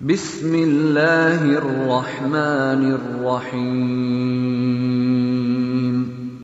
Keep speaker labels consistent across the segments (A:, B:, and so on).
A: Bismillahirrahmanirrahim.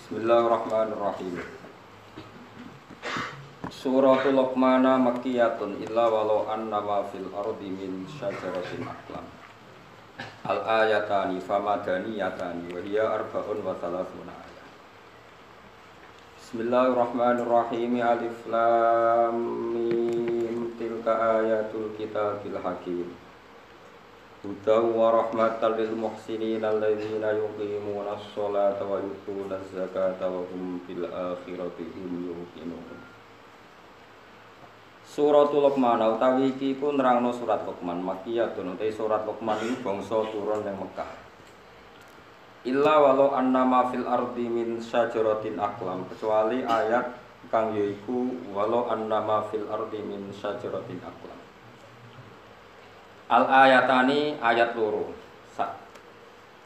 B: Bismillahirrahmanirrahim. Suratul Luqman makkiyatun illa walau annama fil ardi min syajaratin aqlam. Al ayatani famadaniyatani wa hiya arba'un wa thalathuna ayat. Bismillahirrahmanirrahim. Alif lam mim tilka ayatul kitabil hakim. Hudaw wa rahmatan lil muhsinin alladzina yuqimuna as-salata wa yu'tuna az-zakata wa hum bil akhirati hum yuqinun. Suratul Luqman utawi iki ku nerangno surat Luqman makkiyatun utawi surat Luqman iki bangsa turun ning Mekah. Illa walau annama fil ardi min syajaratin aqlam, kecuali ayat kang yaiku walau annama fil ardi min syajaratin aqlam. Al ayatani ayat loro.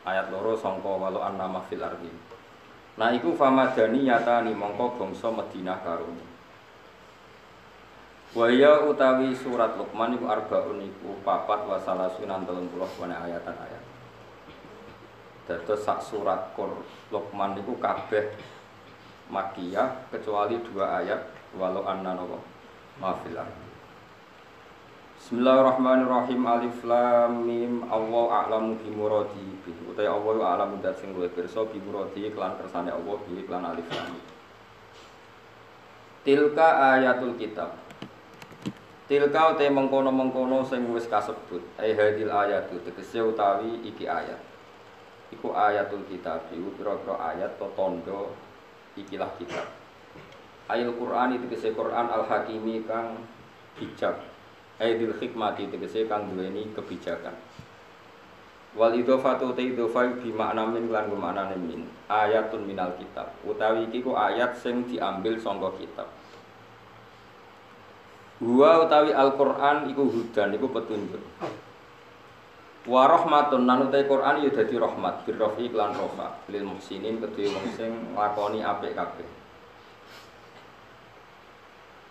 B: Ayat loro sangka walau annama fil ardi. Nah iku famadaniyatani mongko bangsa Madinah karone. Waya utawi surat Luqman iku arbaun iku papat wa salasunan 30 ayatan ayat. Dados sak surat Luqman iku kabeh Makkiyah kecuali 2 ayat walau annana ma fil ardi. Bismillahirrahmanirrahim. Alif lam mim. Allah a'lamu bi muradi bi. Utai Allah a'lamu dat sing luwih pirsa bi muradi kelan kersane Allah bi kelan alif lam. Tilka ayatul kitab. Tilka utai mengkono-mengkono sing wis kasebut. Ai hadil ayatu tegese utawi iki ayat. Iku ayatul kitab. Iku pira-pira ayat to tandha ikilah kitab. Ayat Qur'an tegese Qur'an al-Hakimi kang bijak. Aidil hikmati tegese kang duweni kebijakan. Wal idhofatu ta idhofa bi makna min lan maknane min. Ayatun minal kitab. Utawi iki ku ayat sing diambil saka kitab. Huwa utawi Al-Qur'an iku hudan iku petunjuk. Wa rahmatun lan utawi Qur'an ya dadi rahmat birrafi lan rafa lil muhsinin kedue wong sing nglakoni apik kabeh.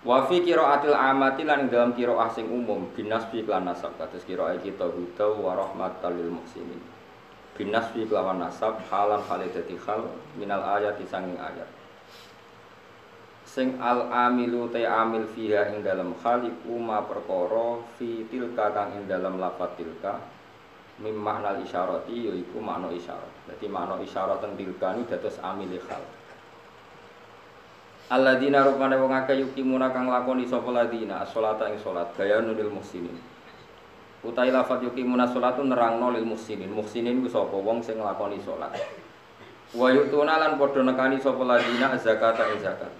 B: Wa fi qiraatil amati lan dalam qiraah sing umum binasbi lan nasab kados qiraah kita hudaw wa rahmatal lil muhsinin. Binasbi lawan nasab halan halidati hal minal ayati sanging ayat. Sing al amilu te amil fiha ing dalam khaliqu ma perkara fi tilka kang ing dalam lafat tilka mim makna isyarati yaiku makna isyarat. Dadi makna isyarat teng tilka ni dados amil khal. Alladzina rupane wong akeh yukimuna kang lakoni sapa ladina as-sholata ing salat gaya nulil muhsinin. Utai lafat yukimuna sholatu nerangno lil muhsinin. Muhsinin ku sapa wong sing nglakoni salat. Wa yu'tuna lan padha nekani sapa ladina zakata ing zakat.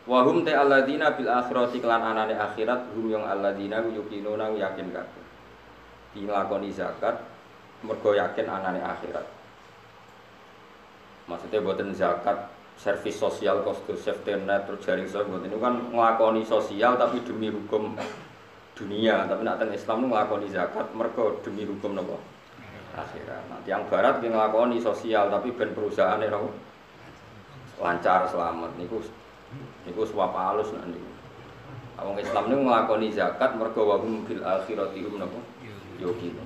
B: Wa hum ta alladzina bil akhirati kelan anane akhirat hum yang alladzina yuqinuna yakin kabeh. Dilakoni zakat mergo yakin anane akhirat. Maksudnya boten zakat servis sosial kostum safety net terus jaring sosial itu kan nglakoni sosial tapi demi hukum dunia, tapi nek teng Islam nglakoni zakat mergo demi hukum napa akhirat. Nah, yang barat ki nglakoni sosial tapi ben perusahaane napa lancar selamat niku suap halus nek niku. Wong Islam niku nglakoni zakat mergo wa hum bil akhirati hum napa yuqinun.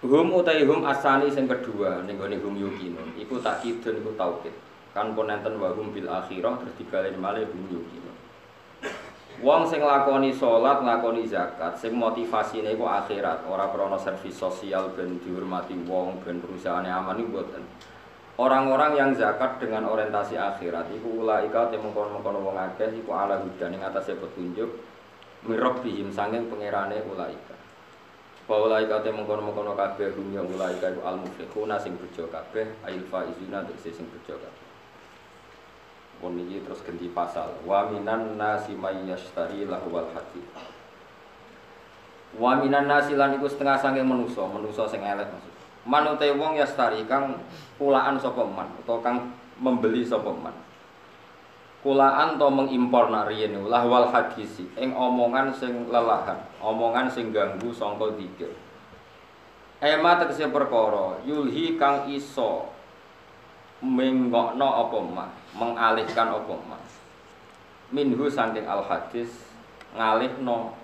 B: Hum utai hum asani sing kedua ning gone hum yuqinun iku takkidun iku taukid kan ponenten wa hum bil akhirah terus dibaleni malih hum yuqinun. Wong sing lakoni salat lakoni zakat sing motivasine iku akhirat ora krana servis sosial ben dihormati wong ben perusahaane aman iku mboten. Orang-orang yang zakat dengan orientasi akhirat iku ulaika te mengkono-mengkono wong akeh iku ala hudan ing atase petunjuk mirabbihim saking pangerane ulaika. Ulaika te mengkono-mengkono kabeh hum yang ulaika iku al-muflihuna sing bejo kabeh ail faizuna tegese sing bejo kabeh. Pun iki terus ganti pasal wa minan nasi may yashtari lahwal hadith. Wa minan nasi lan iku setengah saking manusa sing elek maksud. Man utai wong yastari kang pulaan sapa man utawa kang membeli sapa man. Kulaan to mengimpor nak riyen lahwal hadisi ing omongan sing lelahan, omongan sing ganggu sangka dzikir. Ema tegese perkara yulhi kang iso menggokno apa man, mengalihkan apa man. Minhu saking al hadis ngalihno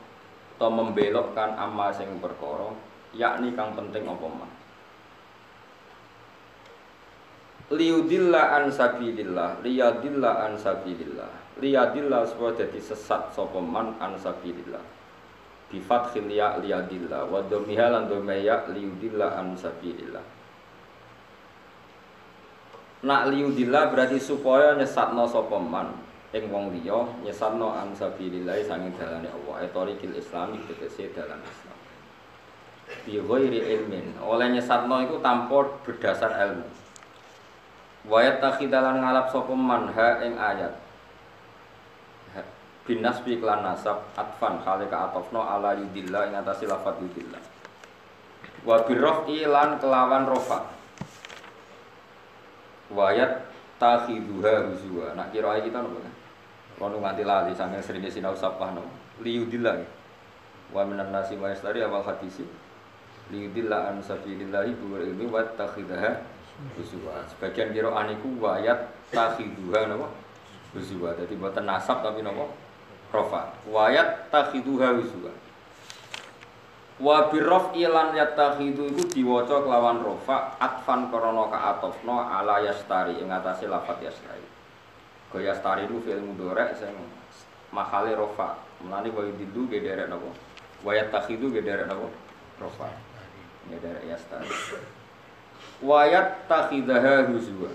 B: atau membelokkan amma sing perkara yakni kang penting apa man. Liyudilla an sabilillah, liyadilla an sabilillah. Liyadilla supaya dadi sesat sapa man an sabilillah. Bi fathil ya liyadilla wa dhammiha lan dhammaya liyudilla an sabilillah. Nak liyudilla berarti supaya nyesatno sapa man ing wong liya, nyesatno an sabilillah sanging dalane Allah, etorikil islami tegese dalan Islam. Bi ghairi ilmin, oleh nyesatno iku tanpa berdasar ilmu. Wayat takhidalan ngalap sapa man ha ing ayat binas bi klan nasab atfan khalika atofno ala yudillah ing atase lafaz yudillah wa birrafi lan kelawan rafa wayat takhiduha huzwa nak kira kita nopo kan kono nganti lali sange sering sinau sapah no liyudillah wa minan nasi wa yastari awal hadisi liyudillah an sabilillah bi ilmi wa takhidaha Huzwa. Sebagian qira'ah niku wayat takhiduha napa? Huzwa. Dadi boten nasab tapi napa? Rafa. Wayat takhiduha huzwa. Wa birraf'i lan yatakhidu iku diwaca kelawan rafa atfan krana ka'atofna ala yastari ing atase lafaz yastari. Go yastari iku fi'il mudhari' sing mahale rafa. Mulane wa yudilu ge derek napa? Wayat takhidu ge derek napa? Rafa. Ya derek yastari. Wayat takhidaha huzwa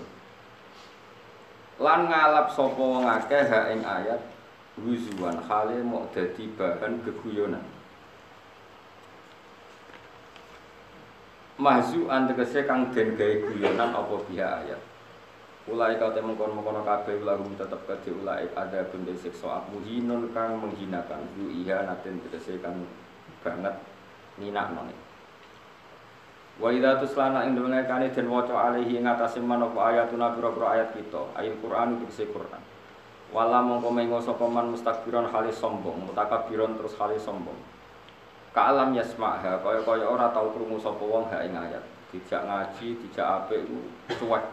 B: lan ngalap sapa wong akeh ha ing ayat huzwan khale mok dadi bahan geguyonan mahzu'an tegese kang den gawe guyonan apa biha ayat ulai kate mengkon-mengkon kabeh lagu tetep kedhe ulai ada benda siksa muhinun kang menghinakan bu iya naten tegese kang banget ninakno. Wa idza tuslana ing dalem kane den waca alaihi ing atase manapa ayatuna pira-pira ayat kita ayat Quran tegese Quran wala mongko mengo sapa man mustakbiron halis sombong mutakabbiron terus halis sombong ka alam yasma'ha kaya-kaya ora tau krungu sapa wong ha ing ayat dijak ngaji dijak apik iku cuek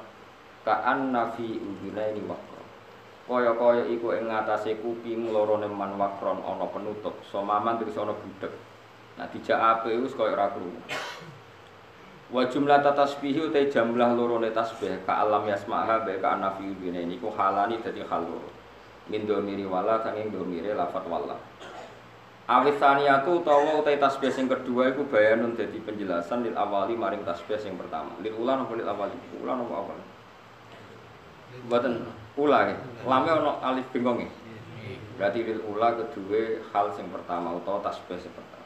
B: ka annafi udhunaini waqra kaya-kaya iku ing atase kuping lorone man wakron ana penutup somaman terus ana budhek nah dijak apik wis kaya ora krungu. Wa jumlah tasbihi utai jumlah lorone tasbih ka alam yasmaha ba ka anafi bine niku halani dadi hal loro min domiri wala sanging domire lafat wala awisaniyatu utawa utai tasbih sing kedua iku bayanun dadi penjelasan lil awali maring tasbih sing pertama lil ulan apa lil awali ulan apa awal mboten ula lame ana alif bengong berarti lil ula kedua hal sing pertama utawa tasbih sing pertama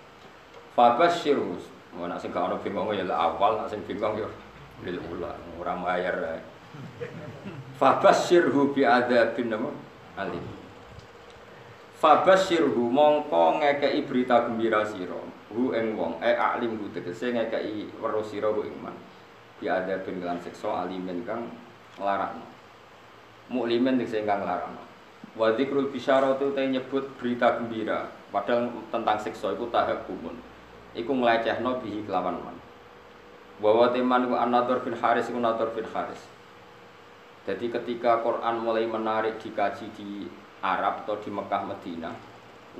B: fabasyirus. Mau nak sing gak ono bingung ya awal, nak sing bingung yo lil ula, ora bayar ae. Fabasyirhu bi adzabin alim. Fabasyirhu mongko ngekeki berita gembira sira, hu ing wong, alim hu tegese ngekeki weruh sira hu ing man. Bi adzabin lan siksa alimin kang nglarakno. Muklimin tegese kang nglarakno. Wa dzikrul bisyaratu te nyebut berita gembira, padahal tentang siksa iku tahakumun. Iku nglecehno bihi kelawan man. Wa teman iku An-Nadhr bin Haris iku Nadhr bin Haris. Jadi ketika Quran mulai menarik dikaji di Arab atau di Mekah Madinah,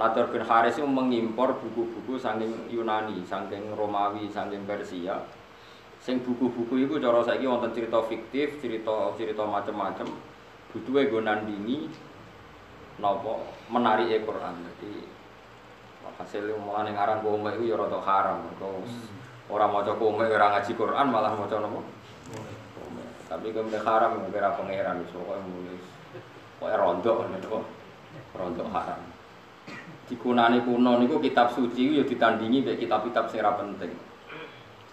B: Nadhr bin Haris itu mengimpor buku-buku saking Yunani, saking Romawi, saking Persia. Sing buku-buku iku cara saiki wonten cerita fiktif, cerita macam-macam. Butuhe nggo nandingi napa menarike Quran. Jadi hasil mulane ngaran komik iku ya rada haram. Ora maca komik ora ngaji Quran malah maca napa? Komik. Tapi komik haram ora pangeran iso kok nulis. Kok rondo niku. Rondo haram. Dikunani kuno niku kitab suci ya ditandingi mek kitab-kitab sing ora penting.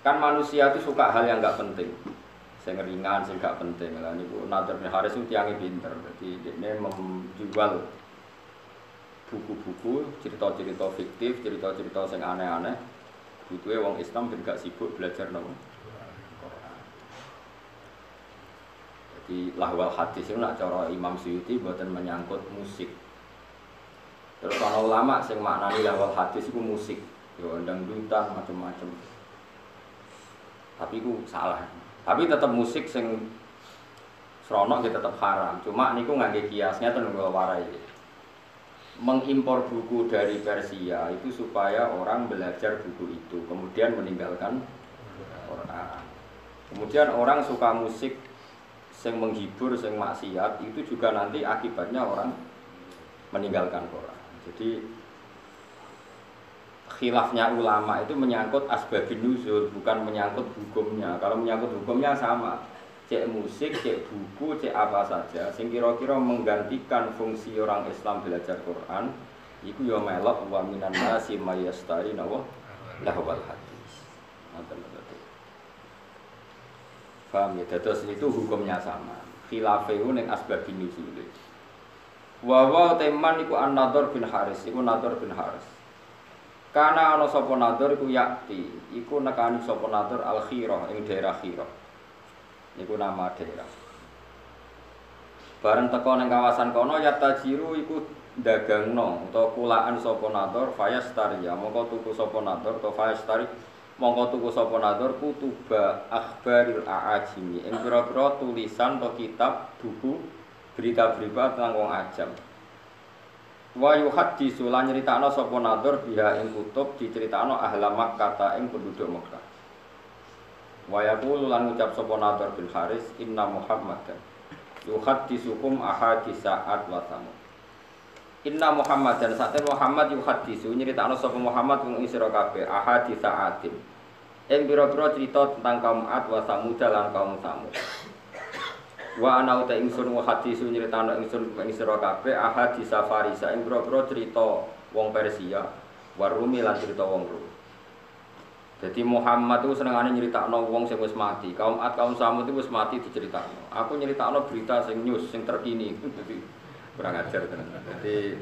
B: Kan manusia itu suka hal yang enggak penting. Sing ringan, sing enggak penting. Lah niku Nadhr bin Haris itu tiange pinter. Jadi dia menjual buku-buku, cerita-cerita fiktif, cerita-cerita sing aneh-aneh. Butuhe wong Islam ben gak sibuk belajar napa? Quran. Jadi lahwal hadis itu nak cara Imam Suyuti buatan menyangkut musik. Terus kalau ulama sing maknani lahwal hadis itu musik, yo dangdutan macam-macam. Tapi itu salah. Tapi tetap musik sing seronok ya tetap haram. Cuma niku ngangge kiasnya tenunggu warai. Mengimpor buku dari Persia itu supaya orang belajar buku itu, kemudian meninggalkan Quran. Kemudian orang suka musik sing menghibur, sing maksiat, itu juga nanti akibatnya orang meninggalkan Quran. Jadi khilafnya ulama itu menyangkut asbabun nuzul, bukan menyangkut hukumnya. Kalau menyangkut hukumnya sama, cek musik, cek buku, cek apa saja, sing kira-kira menggantikan fungsi orang Islam belajar Quran, iku ya melok wa minan nasi mayastari nawa lahwal hadis. Paham ya? Terus itu hukumnya sama. Khilafehu ning asbabun nuzul. Wa teman iku An-Nadhr bin Haris, iku Nadhr bin Haris. Kana ana sapa Nadhr iku yakti, iku nekani sapa Nadhr Al-Khirah ing daerah Khirah. Niku nama daerah. Bareng teko ning kawasan kono yatajiru iku dagangno utawa kulaan sapa Nadhr fayastari, mongko tuku sapa Nadhr utawa fayastari mongko tuku sapa Nadhr kutuba akhbaril aajimi ing pira-pira tulisan atau kitab buku berita-berita tentang wong ajam. Wa yuhaddisu lan nyritakno sapa Nadhr biha ing kutub diceritakno ahla Makkah ing penduduk Makkah. Wa yaqulu lan ngucap sapa Nadhr bin Haris inna Muhammadan yuhaddisukum ahadisa ad wa samud. Inna Muhammadan sate Muhammad yuhaddisu nyritakno sapa Muhammad wong sira kabeh ahadisa adim. Ing pira-pira cerita tentang kaum Ad wa Samud lan kaum Samud. Wa ana uta ingsun hadisu nyritakno ingsun ing sira kabeh ahadisa Farisa ing pira-pira cerita wong Persia, warumi lan cerita wong Rum. Jadi Muhammad itu senengane nyritakno wong sing wis mati. Kaum Ad, kaum Samud itu wis mati diceritakno. Aku nyritakno berita sing news sing terkini. Jadi kurang ajar tenan. Jadi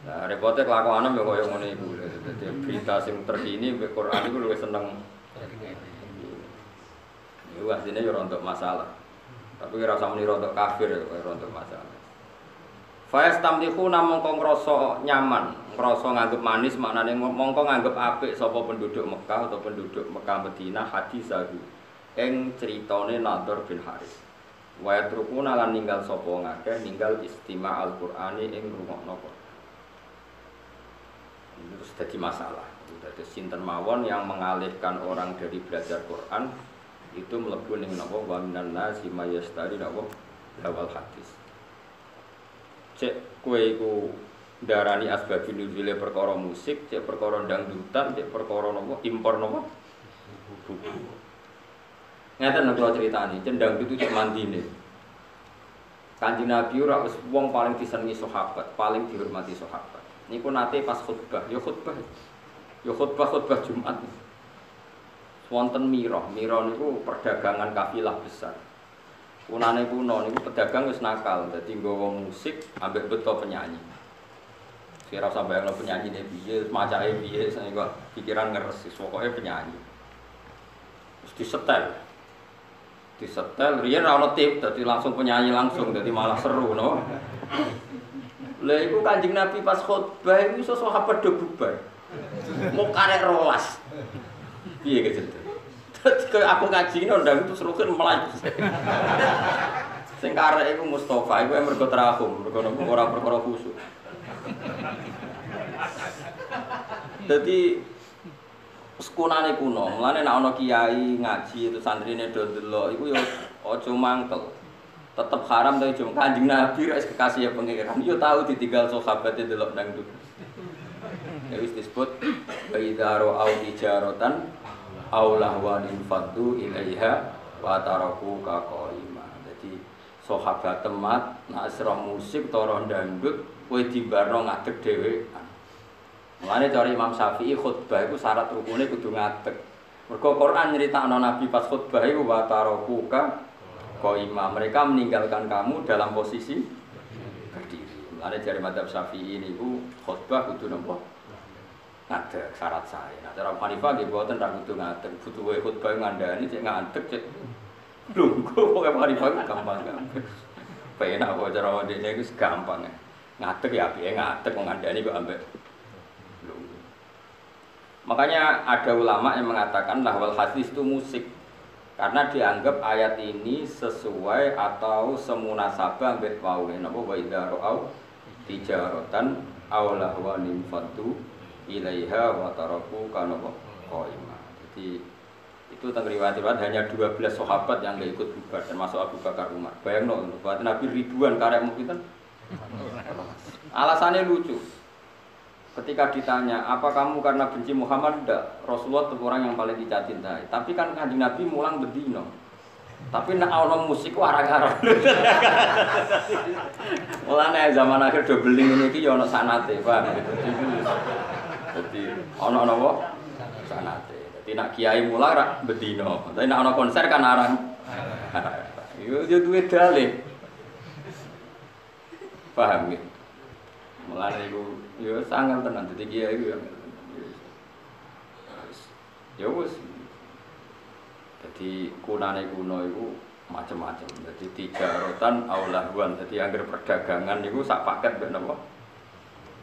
B: nah repotnya kelakuane yo koyo ngene iku. Dadi berita sing terkini mbek Quran iku luwih seneng. Iku asline yo rontok masalah. Tapi ora usah muni rontok kafir yo rontok masalah. Fayas tamlihu namung kok ngrasa nyaman, ngrasa nganggep manis maknane mongko nganggep apik sapa penduduk Mekah atau penduduk Mekah Madinah hadisahu ing critane Nadhr bin Haris. Wa yatrukuna lan ninggal sapa ngakeh ninggal istima' al-Qur'ani ing ngrungokno Quran. Itu jadi masalah. Jadi sinten mawon yang mengalihkan orang dari belajar Quran itu mlebu ning napa wa minan nasi mayastari napa lawal hadis. Cek kowe iku darani asbabun nuzule perkara musik, cek perkara dangdutan, cek perkara napa impor napa buku. Ngeten nek kula critani, cendang itu cek mandine. Kanjeng Nabi ora wis wong paling disenengi sahabat, paling dihormati sahabat. Niku nate pas khutbah, ya khutbah. Ya khutbah Jumat. Wonten Mira niku perdagangan kafilah besar. Punane kuno niku pedagang wis nakal, dadi nggawa musik ambek beto penyanyi. Kira usah bayangno penyanyine piye, macake piye, sing kok pikiran ngeres, pokoke penyanyi. Wis disetel. Disetel riyen ora ono tip, dadi langsung penyanyi langsung, dadi malah seru no. Lha iku Kanjeng Nabi pas khutbah iku iso sahabat do bubar. Mau karek rolas. Piye gitu. Dadi aku ngaji ndang itu serukin melayu. Sing karek iku Mustofa, iku mergo terahum, mergo ora perkara khusyuk. Dadi sekunane kuno, mulane nek ana kiai ngaji terus santrine do ndelok iku ya aja mangkel. Tetep haram ta ijo Kanjeng Nabi wis kekasih ya pengiran. Yo tahu ditinggal sahabat ndelok dangdut. Ya wis disebut baidaro au tijaratan aulah wa infadu ilaiha wa taraku ka qaima. Jadi sahabat temat nek asra musik utawa dangdut kowe dibarno ngadeg dhewean. Mulane cara Imam Syafi'i khutbah iku syarat rukune kudu ngadeg. Mergo Quran nyritakno Nabi pas khutbah iku wa taraku ka qaima. Mereka meninggalkan kamu dalam posisi berdiri. Mulane jare madzhab Syafi'i niku khutbah kudu napa? Ngadeg syarat saya. Nah, cara Hanifah nggih mboten ra kudu ngadeg, butuhe khutbah ngandani cek ngadeg cek Lungguh pokoke marifat gampang kan. Penak kok cara ndekne iku gampang. Ngadeg ya apike ngadeg wong ngandani kok ambek lungguh. Makanya ada ulama yang mengatakan lahwal hadis itu musik. Karena dianggap ayat ini sesuai atau semunasabah ambek wae napa wa idza ra'au tijaratan aw lahwan fatu ilaiha wa taraku kana qaima. Jadi itu tentang riwayat-riwayat hanya 12 sahabat yang enggak ikut bubar termasuk Abu Bakar Umar. Bayangno buat Nabi ribuan karek mungkin. Alasannya lucu. Ketika ditanya, apa kamu karena benci Muhammad? Tidak. Rasulullah itu orang yang paling dicintai. Tapi kan Kanjeng Nabi mulang bedino. Tapi nak ono musik warang-warang. Mulane zaman akhir do beling ngene iki ya ono sanate, Pak. Jadi ono napa? Sanate. Jadi nak kiai mulang ra bedino. Tapi nak ono konser kan arang. Yo duwe dalih. Paham ya? Mulane iku ya sangat tenan dadi kiai iku ya wis. Dadi kunane kuno iku macam-macam. Dadi tijaratan aulahwan. Dadi anggere perdagangan niku sak paket mbek napa?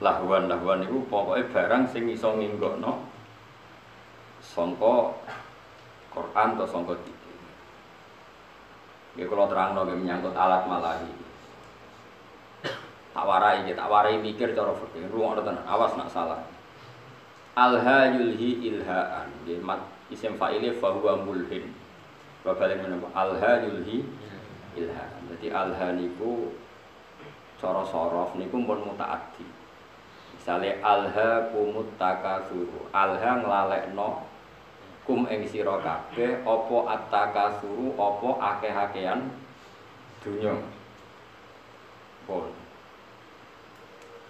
B: Lahwan niku pokoke barang sing iso nginggokno sangka Quran atau sangka iki. Ya kula terangno menyangkut alat malahi. Tak warai mikir cara fikih. Rungokno tenan, awas nak salah. Alha yulhi ilhaan. Nggih, isim fa'ile fa huwa mulhin. Babale menapa? Alha yulhi ilhaan. Jadi alha niku cara sorof niku pun mutaaddi. Misale alha kumut takasuru. Alha nglalekno kum ing sira kabeh apa attakasuru apa akeh-akehan dunya. Pun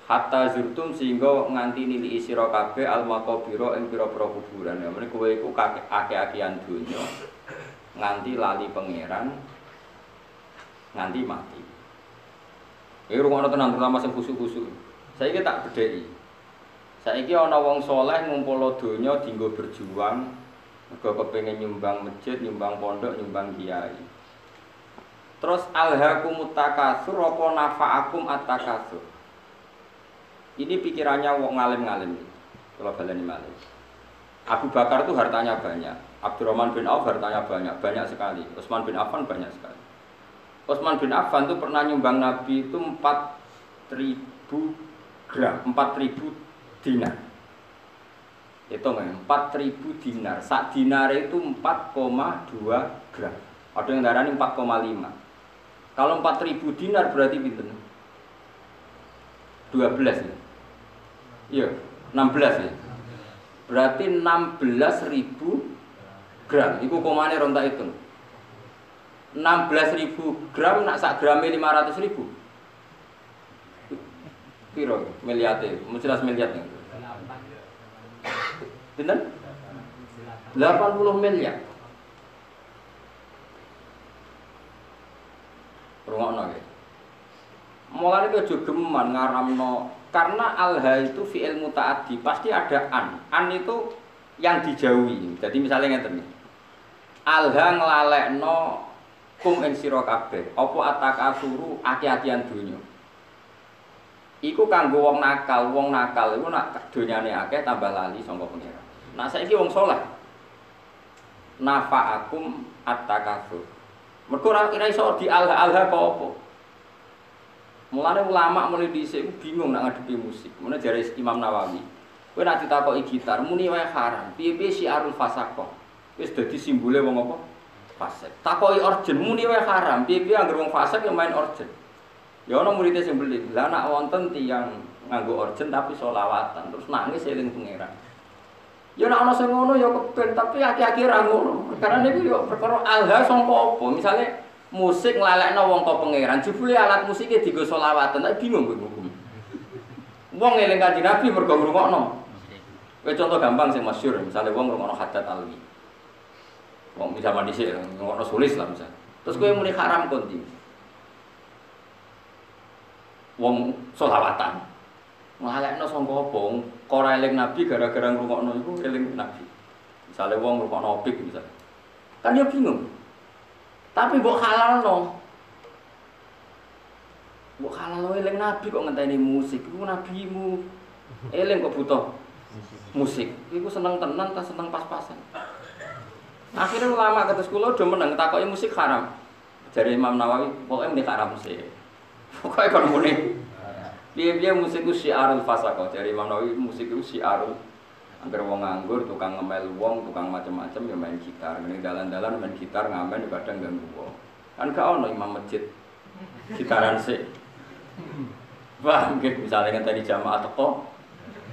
B: hatta zurtum sehingga nganti nili sira kabeh al maqabira ing pira-pira kuburan. Ya meneh kowe iku akeh-akehan donya nganti lali pangeran nganti mati. Iki rungono tenan terutama sing khusuk-khusuk. Saiki tak bedheki. Saiki ana wong saleh ngumpulno donya dienggo berjuang, mergo kepengin nyumbang masjid, nyumbang pondok, nyumbang kiai. Terus alhaqumut takasur apa nafa'akum at-takasur. Ini pikirannya wong ngalim-ngalim. Kalau baleni malih. Abu Bakar itu hartanya banyak. Abdurrahman bin Auf hartanya banyak sekali. Utsman bin Affan banyak sekali. Utsman bin Affan itu pernah nyumbang Nabi itu 4.000 gram, 4.000 dinar. Itu 4.000 dinar. Sak dinar itu 4,2 gram. Ada yang darani 4,5. Kalau 4.000 dinar berarti pinten? 12 ya. Iya, 16 ya. Berarti 16.000 gram. Iku komane rontak itu. 16.000 gram nak sak grame 500.000. Piro miliate? Jelas miliar nih. Pinten? 80 miliar. Rungokno nggih. Mulane aja geman ngaramno karena alha itu fi'il mutaaddi pasti ada an. An itu yang dijauhi. Jadi misalnya ngeten iki. Alha nglalekno kum ing sira kabeh, apa atakasuru aki-akian donya. Iku kanggo wong nakal iku nak donyane akeh tambah lali sangka pengira. Nah saiki wong saleh nafa'akum at-takasur. Mergo ora iso di alha-alha apa. Mulane ulama mulai dhisik bingung nak ngadepi musik. Mulane jare Imam Nawawi, kowe nek ditakoki gitar muni wae haram. Piye-piye syiarul fasaqah. Wis dadi simbole wong apa? Fasik. Takoki orjen muni wae haram. Piye-piye anggere wong fasik yo main orjen. Ya ana murid sing beli. Lah nek wonten tiyang nganggo orjen tapi selawatan terus nangis eling pangeran. Ya nek ana sing ngono ya kepen tapi aki-aki ra ngono. Karena niku yo perkara alha sangka apa? Misale musik nglalekno wong ka pangeran, jebule alat musike dienggo selawatan, tak bingung kowe hukum. Wong eling Kanjeng Nabi mergo ngrungokno. Kowe contoh gampang sing masyhur, misale wong ngrungokno Haddad Alwi. Wong bisa dhisik ngrungokno sulis lah misal. Terus kowe muni haram konti. Wong selawatan. Nglalekno sangka apa? Ora eling Nabi gara-gara ngrungokno iku eling Nabi. Misale wong ngrungokno opik misal. Kan dia bingung. Tapi mbok halalno. Mbok halalno eling nabi kok ngenteni musik. Iku nabimu. Eling kok butuh musik. Iku seneng tenan ta seneng pas-pasan. Akhirnya ulama kados kula do meneng takoki musik haram. Jare Imam Nawawi, pokoke muni haram sih. Pokoke kon muni. Piye-piye musik ku syiarul fasaqah. Jare Imam Nawawi musik ku syiarul angger wong nganggur, tukang ngemel wong, tukang macam-macam ya main gitar. Ngene dalan-dalan main gitar ngamen kadang ganggu wong. Kan gak ono imam masjid gitaran sik. Wah, mungkin misalnya ngenteni jamaah teko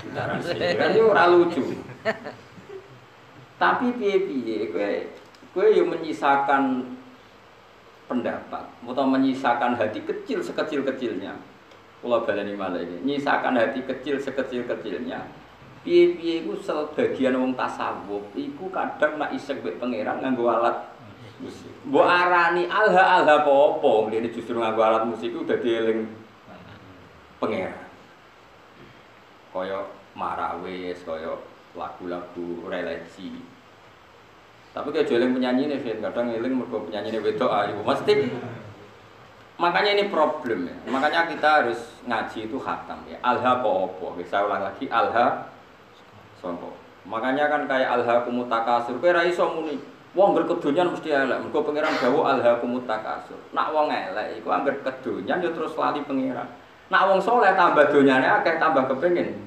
B: gitaran sik. Kan yo ora lucu. Tapi piye-piye kowe yo menyisakan pendapat atau menyisakan hati kecil sekecil-kecilnya. Kula baleni malah iki, nyisakan hati kecil sekecil-kecilnya. Piye-piye iku sebagian wong tasawuf iku kadang nak isek mbek pangeran nganggo alat musik. Mbok arani alha-alha apa-apa, ngene justru nganggo alat musik iku dadi eling pangeran. Kaya marawis, kaya lagu-lagu religi. Tapi kayak eling penyanyine kadang eling mergo penyanyine wedok ayu. Mesti makanya ini problem ya. Makanya kita harus ngaji itu khatam ya. Alha apa-apa. Saya ulang lagi alha sombong. Makanya kan kayak alhaakumut takasur. Kowe ra iso muni wong ngger kedonyan mesti elek. Mergo pangeran dawuh alhaakumut takasur. Nak wong elek iku angger kedonyan ya terus lali pangeran. Nak wong saleh tambah donyane akeh tambah kepengin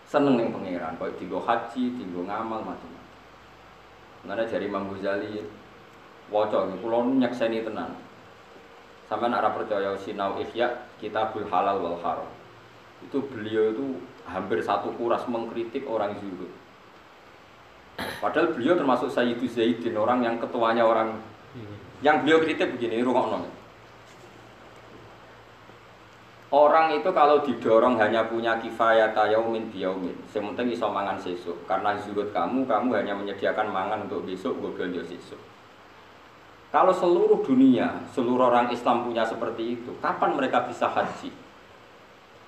B: seneng ning pangeran. Kaya dienggo haji, dienggo ngamal macam-macam. Ngene jari Imam Ghazali waca iki kula nyekseni tenan. Sampeyan ora percaya sinau Ihya Kitabul Halal wal Haram. Itu beliau itu hampir satu kuras mengkritik orang zuhud. Padahal beliau termasuk Sayyidu Zaidin, orang yang ketuanya orang yang beliau kritik begini, rungokno. Orang itu kalau didorong hanya punya kifayat yaumin biyaumin, sementing iso mangan sesuk. Karena zuhud kamu hanya menyediakan mangan untuk besok, gue belanja sesuk. Kalau seluruh dunia, seluruh orang Islam punya seperti itu, kapan mereka bisa haji?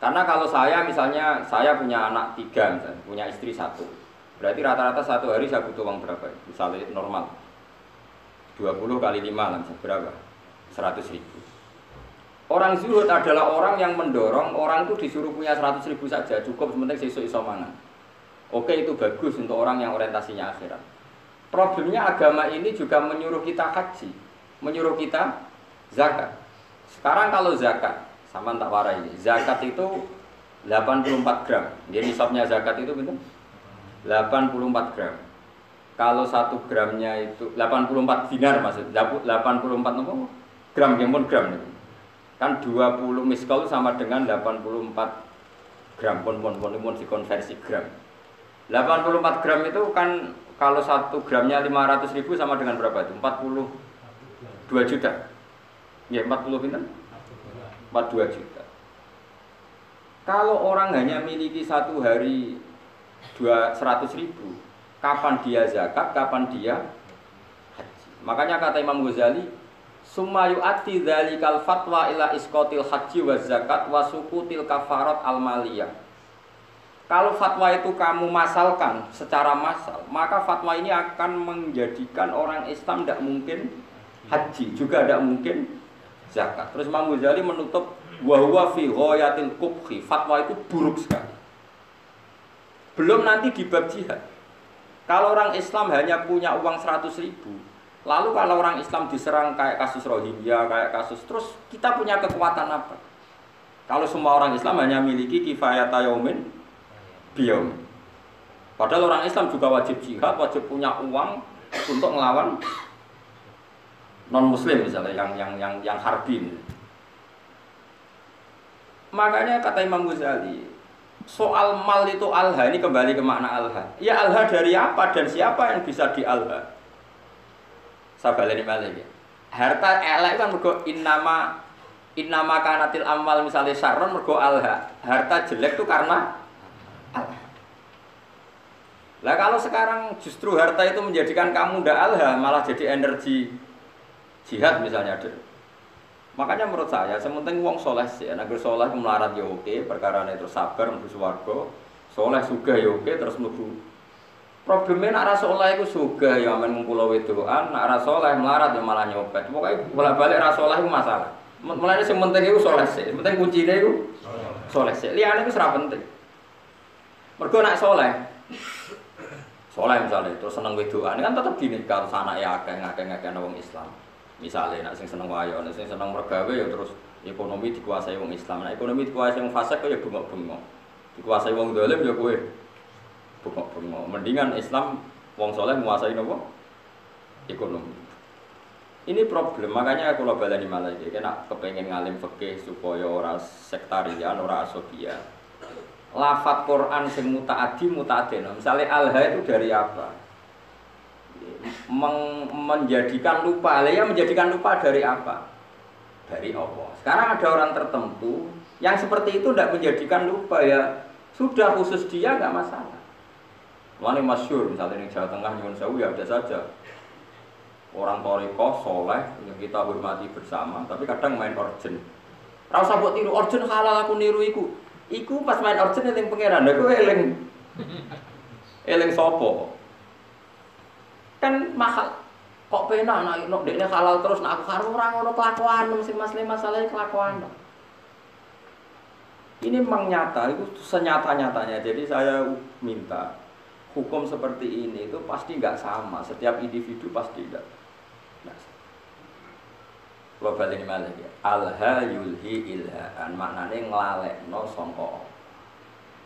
B: Karena kalau saya misalnya, saya punya anak 3 misalnya, punya istri 1. Berarti rata-rata satu hari saya butuh uang berapa? Misalnya normal 20 kali 5 misalnya, berapa? 100.000. Orang zuhud adalah orang yang mendorong orang itu disuruh punya 100.000 saja, cukup sementing sesuk iso mangan. Oke, itu bagus untuk orang yang orientasinya akhirat. Problemnya agama ini juga menyuruh kita haji, menyuruh kita zakat. Sekarang kalau zakat, sama tak warai ini. Zakat itu 84 gram. Jadi nisabnya zakat itu betul 84 gram. Kalau 1 gramnya itu 84 dinar maksud. 84 apa? Gram yang pun gram itu. Kan 20 miskal sama dengan 84 gram pun dikonversi gram. 84 gram itu kan kalau 1 gramnya 500.000 sama dengan berapa itu? 42 juta. Ya 40 pinten? 42 juta. Kalau orang hanya miliki satu hari 100.000, kapan dia zakat, kapan dia haji? Makanya kata Imam Ghazali, summa yu'ati dzalikal fatwa ila isqatil haji wa zakat wa suqutil kafarat al maliyah. Kalau fatwa itu kamu masalkan secara massal, maka fatwa ini akan menjadikan orang Islam tidak mungkin haji, juga tidak mungkin zakat. Terus Imam Ghazali menutup wa huwa fi ghayatil qubhi, fatwa itu buruk sekali. Belum nanti di bab jihad. Kalau orang Islam hanya punya uang 100.000, lalu kalau orang Islam diserang kayak kasus Rohingya, kayak kasus, terus kita punya kekuatan apa? Kalau semua orang Islam hanya miliki kifayat yaumin biyaumin. Padahal orang Islam juga wajib jihad, wajib punya uang untuk melawan non-muslim misalnya yang harbi. Makanya kata Imam Ghazali, soal mal itu alha, ini kembali ke makna alha. Ya alha dari apa dan siapa yang bisa di alha? Saya baleni malih. Harta elek kan mergo innama kanatil amal misalnya saron mergo alha. Harta jelek itu karena alha. Lah kalau sekarang justru harta itu menjadikan kamu ndak alha, malah jadi energi jihad misalnya. Makanya menurut saya, sementing wong soleh sih, nek soleh melarat ya oke, perkara terus sabar mlebu swarga, soleh sugih ya oke terus mlebu Problemnya nak ra saleh iku sugih ya men ngumpul wedokan, nak ra saleh melarat ya malah nyopet. Pokoke bolak-balik ra saleh iku masalah. Mulane sing penting iku saleh sik. Penting kuncine iku saleh sik. Liyane iku ora penting. Mergo nak saleh misalnya terus seneng wedokan kan tetep dinikah terus anake akeh ngakeh-ngakeh wong Islam. Misalnya nak sing seneng wayo, sing seneng mergawe ya terus ekonomi dikuasai wong Islam. Nah ekonomi dikuasai wong fasik ya bengok-bengok. Dikuasai wong dolim ya kowe bengok-bengok. Mendingan Islam wong saleh menguasai napa? Ekonomi. Ini problem, makanya aku balani malah iki nek kepengin ngalim fikih supaya ora sektarian, ora asobia. Lafat Quran sing mutaaddi mutaadin. Misalnya alha itu dari apa? Menjadikan lupa. Ya menjadikan lupa dari apa? Dari Allah. Sekarang ada orang tertentu yang seperti itu tidak menjadikan lupa ya sudah khusus dia nggak masalah. Mana masyhur misalnya di Jawa Tengah nyuwun sewu ya ada saja. Orang thariqah soleh yang kita hormati bersama, tapi kadang main orjen. Ra usah mbok tiru orjen halal aku niru iku. Iku pas main orjen eling pangeran, aku eling sapa? Kan mahal. Kok penak nek dekne halal terus nek aku karo ora ngono kelakuan sing masalah kelakuan. Ini memang nyata, itu senyata-nyatanya. Jadi saya minta hukum seperti ini itu pasti nggak sama. Setiap individu pasti tidak. Kalau balik malah ya, alha yulhi ilhaan maknanya nglalekno sangka.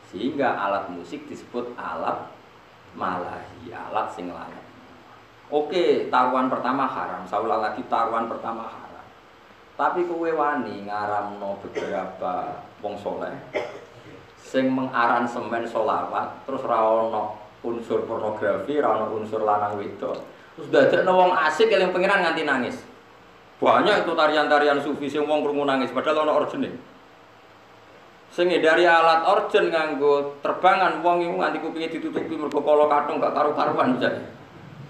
B: Sehingga alat musik disebut alat malahi, alat sing nglalek. Oke, taruhan pertama haram. Saya ulang lagi, taruhan pertama haram. Tapi kowe wani ngaramno beberapa wong saleh sing mengaransemen sholawat terus ra ono unsur pornografi, ra ono unsur lanang wedok. Terus dadekno wong asik eling pengiran nganti nangis. Banyak itu tarian-tarian sufi sing wong krungu nangis padahal ana orjene. Sing dari alat orjen nganggo terbangan wong iku nganti kupinge ditutupi mergo kala kathung gak karu-karuan misalnya.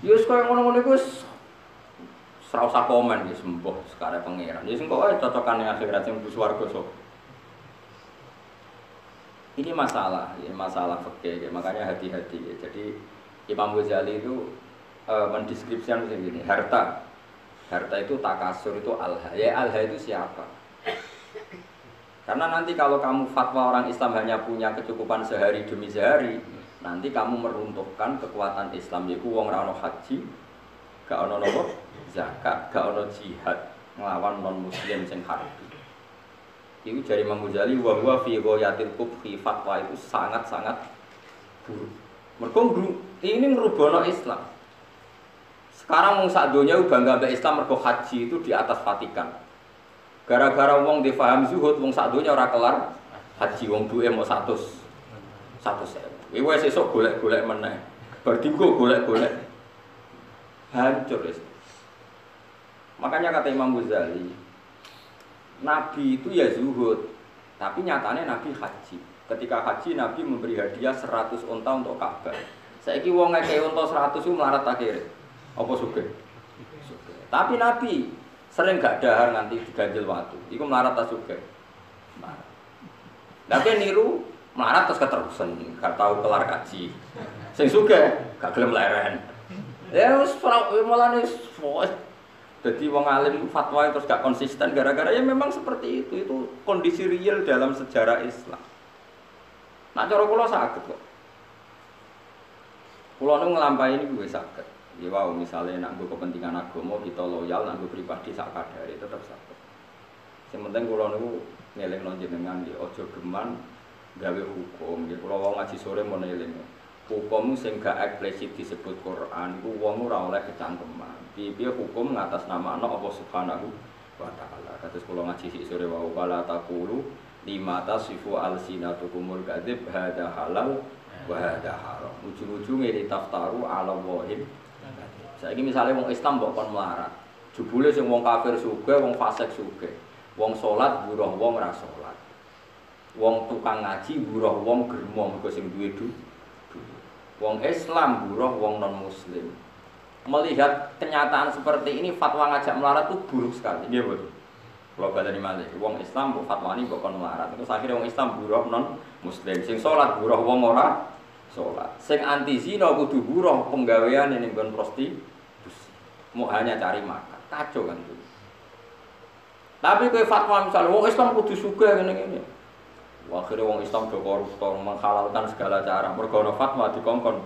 B: Ya wis koyo ngono-ngono iku wis ora usah komen wis mbah sekare pangeran. Ya sing kok cocokane akhirat sing mlebu swarga sok. Ini masalah, ya, masalah fikih. Makanya hati-hati. Ya. Jadi Imam Ghazali itu mendeskripsikan begini, harta itu takasur itu alha. Ya alha itu siapa? Karena nanti kalau kamu fatwa orang Islam hanya punya kecukupan sehari demi sehari, nanti kamu meruntuhkan kekuatan Islam. Yaitu wong ra ono haji, gak ono nopo zakat, gak ono jihad nglawan non muslim sing harbi. Itu dari Imam Ghazali wa huwa fi ghayatil kubhi, fatwa itu sangat-sangat buruk. Mergo ini ngerubono Islam. Sekarang wong sak donya bangga mbek Islam mergo haji itu di atas Vatikan. Gara-gara wong difaham zuhud wong sak donya ora kelar haji wong duwe mau 100. Wis esuk golek-golek meneh. Bar dinggo golek-golek. Hancur Islam. Makanya kata Imam Ghazali, Nabi itu ya zuhud, tapi nyatanya Nabi haji. Ketika haji Nabi memberi hadiah 100 unta untuk Ka'bah. Saiki wong ngekei unta 100 itu melarat akhirnya. Apa sugih? Sugih. Tapi Nabi sering gak dahar nganti diganjel watu. Iku melarat ta sugih? Melarat. Tapi niru melarat terus keterusan, gak tahu kelar kaji. Sing sugih gak gelem leren. Ya wis mulane jadi wong alim fatwa terus gak konsisten gara-gara ya memang seperti itu kondisi real dalam sejarah Islam. Nah cara kula saged kok. Kula nu nglampahi niku wis saged. Ya wow misale nek nggo kepentingan agama kita loyal nek nggo pribadi sak kadare tetep saged. Sing penting kula niku ngelingno jenengan ya aja geman gawe hukum. Ya kula wong ngaji sore mun eling. Hukum sing gak eksplisit disebut Quran iku wong ora oleh kecangkeman. Piye hukum ngatasnamakan Allah Subhanahu wa taala. Kados kula ngaji sik sore wau wala taqulu lima tasifu alsinatukumul kadzib hadza halal wa hadza haram. Ujung-ujunge ditaftaru ala wahid. Saiki misale wong Islam mbok kon melarat. Jebule sing wong kafir sugih, wong fasik sugih. Wong salat buruh wong ora salat. Wong tukang ngaji buruh wong germo mergo sing duwe duit. Wong Islam buruh wong non muslim. Melihat kenyataan seperti ini fatwa ngajak melarat itu buruk sekali. Nggih betul. Kalau badani malih, wong Islam mbok fatwani mbok kon melarat. Terus akhirnya wong Islam buruh non muslim. Sing salat buruh wong ora salat. Sing anti zina kudu buruh penggaweane ning nggon prostitusi. Mau hanya cari makan. Kacau kan itu. Tapi kowe fatwa misal wong Islam kudu sugih ngene-ngene. Akhirnya wong Islam do koruptor menghalalkan segala cara. Mergo ana fatwa dikongkon.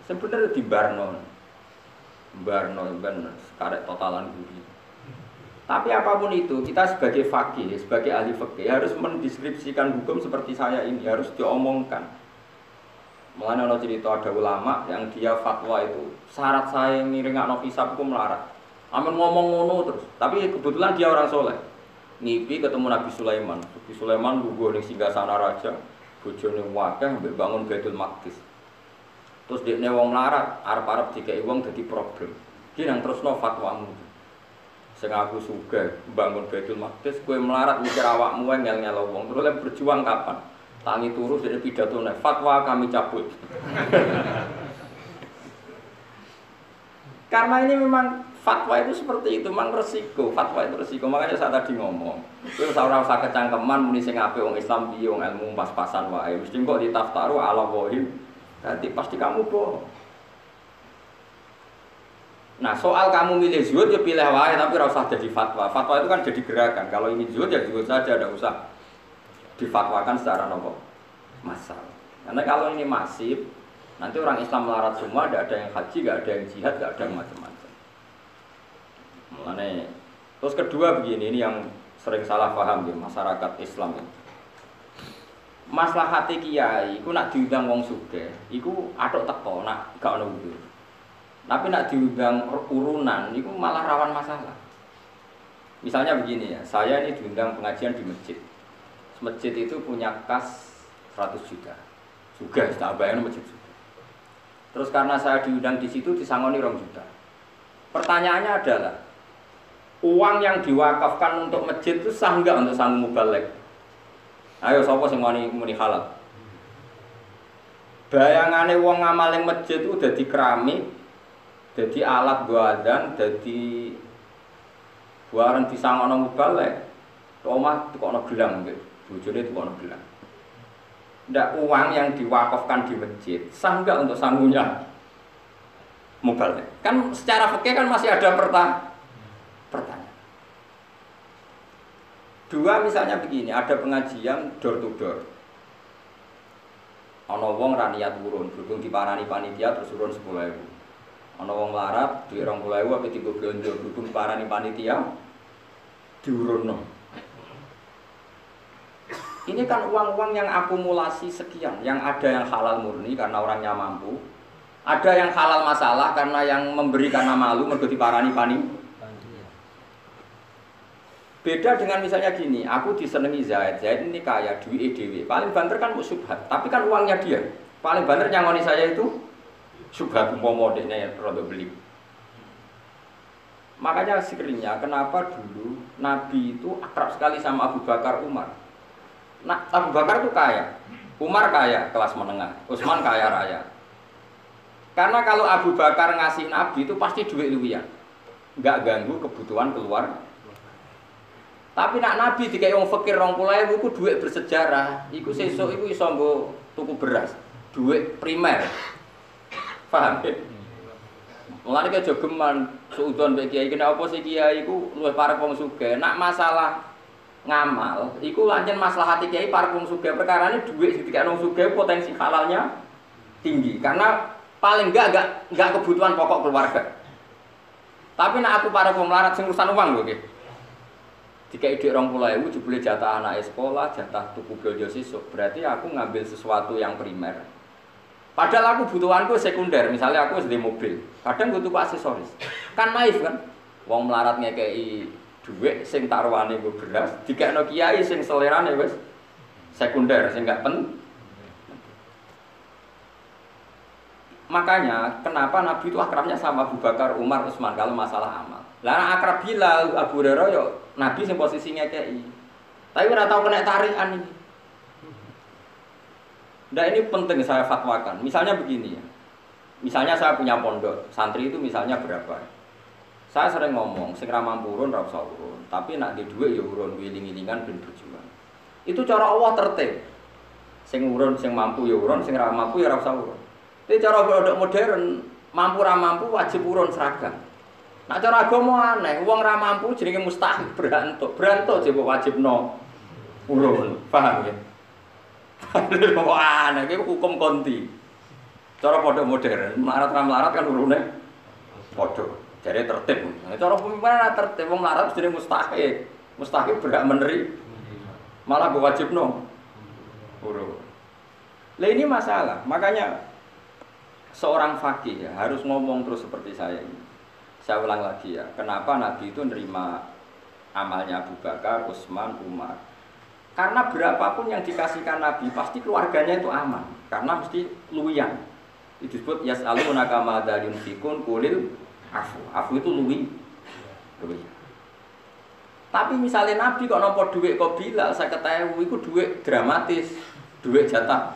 B: Sebenarnya di Barno ben karek totalan budi. Tapi apapun itu, kita sebagai fakih, sebagai ahli fikih harus mendeskripsikan hukum seperti saya ini, harus diomongkan. Mulane ana cerita ada ulama yang dia fatwa itu syarat saya ngiringakno hisab ku melarat. Amun ngomong ngono terus, tapi kebetulan dia orang soleh. Ngipi ketemu Nabi Sulaiman. Nabi Sulaiman lungguh ning singgasana raja, bojone wakeh mbek bangun Baitul Maqdis. Terus dekne wong melarat, arep-arep dikeki wong dadi problem. Ki nang terusno fatwamu. Sing aku sugih bangun Baitul Maqdis, kowe melarat mikir awakmu wae ngel-ngelo wong. Terus lek berjuang kapan? Tangi turu dari pidatone, fatwa kami cabut. Karena ini memang fatwa itu seperti itu, memang resiko. Fatwa itu resiko. Makanya saya tadi ngomong, kowe ora usah kecangkeman muni sing apik wong Islam piye wong ilmu pas-pasan wae. Mesti kok ditaftaru ala wahim. Nanti pasti kamu bohong. Nah, soal kamu milih zuhud ya pilih wae tapi ora usah jadi fatwa. Fatwa itu kan jadi gerakan. Kalau ingin zuhud ya zuhud saja, tidak usah difatwakan secara nopo massal. Karena kalau ini masif, nanti orang Islam melarat semua, tidak ada yang haji, tidak ada yang jihad, tidak ada yang macam-macam. Mulane terus kedua begini, ini yang sering salah paham ya masyarakat Islam ini. Maslahate kiai iku nak diundang wong sugih, iku atok teko nak gak ono wudu. Tapi nak diundang urunan iku malah rawan masalah. Misalnya begini ya, saya ini diundang pengajian di masjid. Masjid itu punya kas 100 juta. Juga tambahan masjid juga. Terus karena saya diundang di situ disangoni 2 juta. Pertanyaannya adalah uang yang diwakafkan untuk masjid itu sah enggak untuk sanggup mubalek? Ayo sapa sing muni halal? Bayangane wong ngamaling masjid itu dadi keramik, dadi alat go adzan, dadi barang disangono mubalek. Omah tukokno gelang nggih, bojone tukokno gelang. Ndak uang yang diwakafkan di masjid sah enggak untuk sangunya mubalek? Kan secara fikih kan masih ada pertanyaan. Dua misalnya begini, ada pengajian door to door. Ana wong ra niat urun, berhubung diparani panitia terus urun 10.000. Ana wong larat duwe 20.000 apa tiga blonjo, berhubung diparani panitia diurunno. Ini kan uang-uang yang akumulasi sekian, yang ada yang halal murni karena orangnya mampu, ada yang halal masalah karena yang memberi karena malu mergo diparani panitia. Beda dengan misalnya gini, aku disenengi Zaid ini kaya, duit EDW. Paling banter kan subhat, tapi kan uangnya dia. Paling banter nyangoni saya itu subhat umpama dekne rada beli. Makanya sekiranya kenapa dulu Nabi itu akrab sekali sama Abu Bakar Umar. Nah, Abu Bakar itu kaya, Umar kaya kelas menengah, Utsman kaya raya. Karena kalau Abu Bakar ngasih Nabi itu pasti duit luwian, nggak ganggu kebutuhan keluar. Tapi nak Nabi dikai wong fakir 20.000 iku dhuwit bersejarah. Iku sesuk iku iso nggo tuku beras, dhuwit primer. Paham? Mulane ke jogeman suudon mbek kiai kena apa sih kiai iku luwih parek wong sugih. Nak masalah ngamal, iku lancen maslahati kiai parek wong sugih. Perkarane dhuwit dikek wong sugih potensi halalnya tinggi. Karena paling enggak kebutuhan pokok keluarga. Tapi nak aku parek wong melarat sing urusan uang lho nggih. Jika ide 20.000 jebule jatah anak sekolah, jatah tuku belanja sesuk, berarti aku ngambil sesuatu yang primer. Padahal aku butuhanku sekunder, misalnya aku sedih mobil, kadang butuh aksesoris. Kan naif kan? Wong melarat ngekei duit, sing taruhane nggo beras, dikekno kiai sing selerane wis sekunder, sing gak penting. Makanya kenapa Nabi itu akrabnya sama Abu Bakar, Umar, Utsman kalau masalah amal. Lah akrab Bilal, Abu Hurairah yo Nabi sing posisinya KI. Tapi ora tau kena tarikan ini. Nah ini penting saya fatwakan. Misalnya begini ya. Misalnya saya punya pondok, santri itu misalnya berapa? Saya sering ngomong, sing ra mampu urun ra usah urun, tapi nak di dhuwit ya urun wiling-wilingan ben berjuang. Itu cara Allah tertib. Sing urun, sing mampu ya urun, sing ra mampu ya ora usah urun. Tapi cara produk modern, mampu ra mampu wajib urun seragam. Nah cara agama aneh, wong ra mampu jenenge mustahil berantuk. Berantuk jek wajibno urun. Paham ya? Kok aneh iki hukum konti. Cara produk modern, melarat ra melarat kan urune padha. Jare tertib. Nah, cara pemimpin tertib wong melarat jenenge mustahil. Mustahil berhak meneri. Malah wajibno urun. Lah ini masalah, makanya seorang fakih ya harus ngomong terus seperti saya ini. Saya ulang lagi ya, kenapa Nabi itu nerima amalnya Abu Bakar, Utsman, Umar? Karena berapapun yang dikasihkan Nabi pasti keluarganya itu aman, karena mesti luwian. Itu disebut yas'alunaka madza yunfikun qulil afu. Afu itu luwian. Tapi misalnya Nabi kok nampa dhuwit kok Bilal 50.000 itu dhuwit dramatis, dhuwit jatah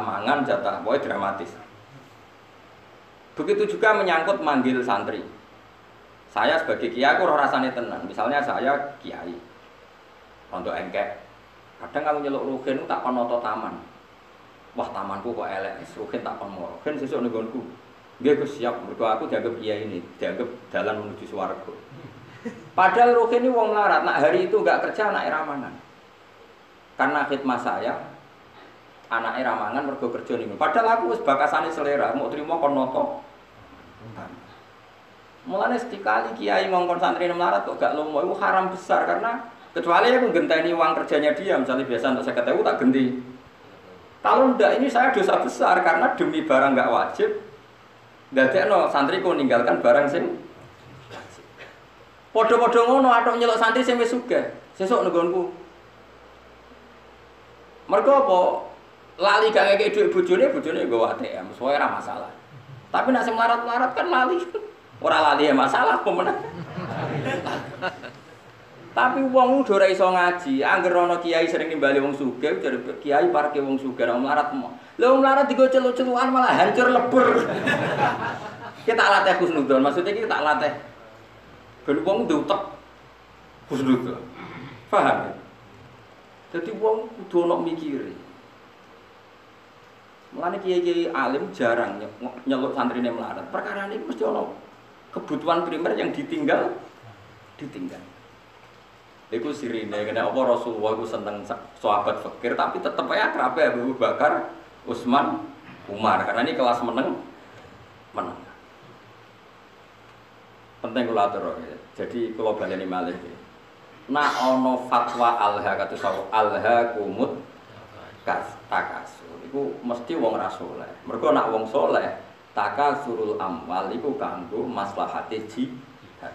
B: mangan, jatah pokoknya dramatis. Begitu juga menyangkut manggil santri. Saya sebagai kiai aku rasane tenan. Misalnya saya kiai, rondo engkek. Kadang kalau nyeluk rugen tak penoto taman. Wah tamanku kok elek, rugen tak pemoro. Rugen sesuk ning nggonku. Nggih Gus siap, mergo aku dianggap kiai ini, dianggap jalan menuju swarga. Padahal rugen ini wong melarat, nak hari itu enggak kerja anak ramangan. Karena khidmah saya anak ramangan mergo kerja ning. Padahal aku wis bakasane selera, mau trimo kon noto. Mulane sekali kiai ngongkon santri melarat kok gak lomo itu haram besar karena kecuali aku genteni uang kerjanya dia, misalnya biasa untuk 50.000 tak genti. Kalau ndak ini saya dosa besar karena demi barang gak wajib. Dadekno santriku ninggalkan barang sing wajib. Padha-padha ngono atok nyeluk santri sing wis sugih. Sesuk nggonku. Mergo apa? Lali gak ngekek dhuwit bojone nggawa ATM, suwe ora masalah. Tapi nek sing melarat-melarat kan lali. Ora lali ya masalah apa meneh. Tapi wong udah ora iso ngaji, angger ana kiai sering nimbali wong sugih, jare kiai parke wong sugih ora melarat mo. Lha wong melarat digo celuk-celukan malah hancur lebur. Kita latih husnudzon, maksudnya kita latih ben wong diutek husnudzon. Paham? Jadi wong kudu ono mikire. Mulane kiai-kiai alim jarang nyeluk santrine melarat. Perkara ini mesti ono kebutuhan primer yang ditinggal. Iku sirine kena apa Rasulullah iku seneng sahabat fakir tapi tetep ae akrabe Abu Bakar, Utsman, Umar karena ini kelas meneng. Penting kula atur ya. Jadi kula baleni malih. Nak ana fatwa alha kata sawu alha kumut takasur. Iku mesti wong ra saleh. Mergo nak wong saleh takasurul amwal iku kanggo maslahate jihad.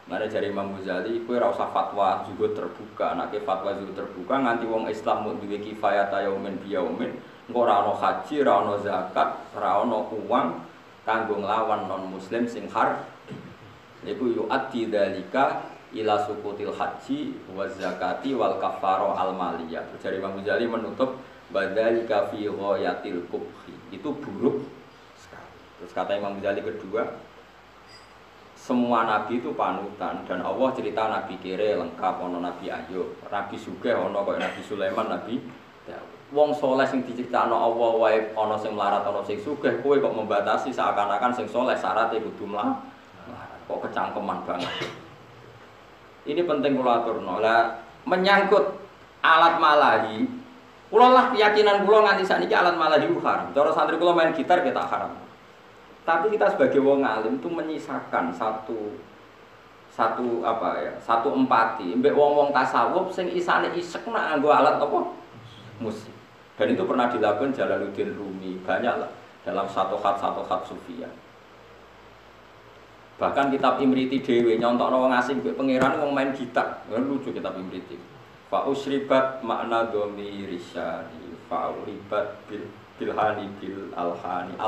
B: Mane jare Imam Ghazali kowe ora usah fatwa juga terbuka. Nek fatwa juga terbuka nganti wong Islam mung duwe kifayah yaumin biyaumin, engko ora ana haji, ora ana zakat, ora ana uang kanggo nglawan non muslim sing har. Iku yu'addi dzalika ila sukutil haji wa zakati wal kafarah al maliyah. Jare Imam Ghazali menutup badzalika fi ghayatil qubhi. Itu buruk sekali. Terus kata Imam Ghazali kedua, semua nabi itu panutan dan Allah cerita nabi kere lengkap ono nabi Ayub, nabi Sugih ono kaya nabi Sulaiman, nabi Daud. Wong saleh sing diciptakno Allah wae ono sing melarat ono sing sugih, kowe kok membatasi seakan-akan sing saleh syaratnya kudu melarat. Kok kecangkeman banget. Ini penting kula aturno. Lah menyangkut alat malahi, kula lah keyakinan kula nganti sakniki alat malahi haram. Cara santri kula main gitar kita haram. Tapi kita sebagai wong alim itu menyisakan satu empati. Mbek wong-wong tasawuf sing isane isek nak nganggo alat apa? Musik. Dan itu pernah dilakukan Jalaluddin Rumi, banyak lah dalam satu khat sufiyah. Bahkan kitab Imriti dhewe nyontokno wong asing mbek pangeran wong main gitar. Lucu kitab Imriti. Fa usribat makna dhamiri syari fa uribat bilhani bil alhani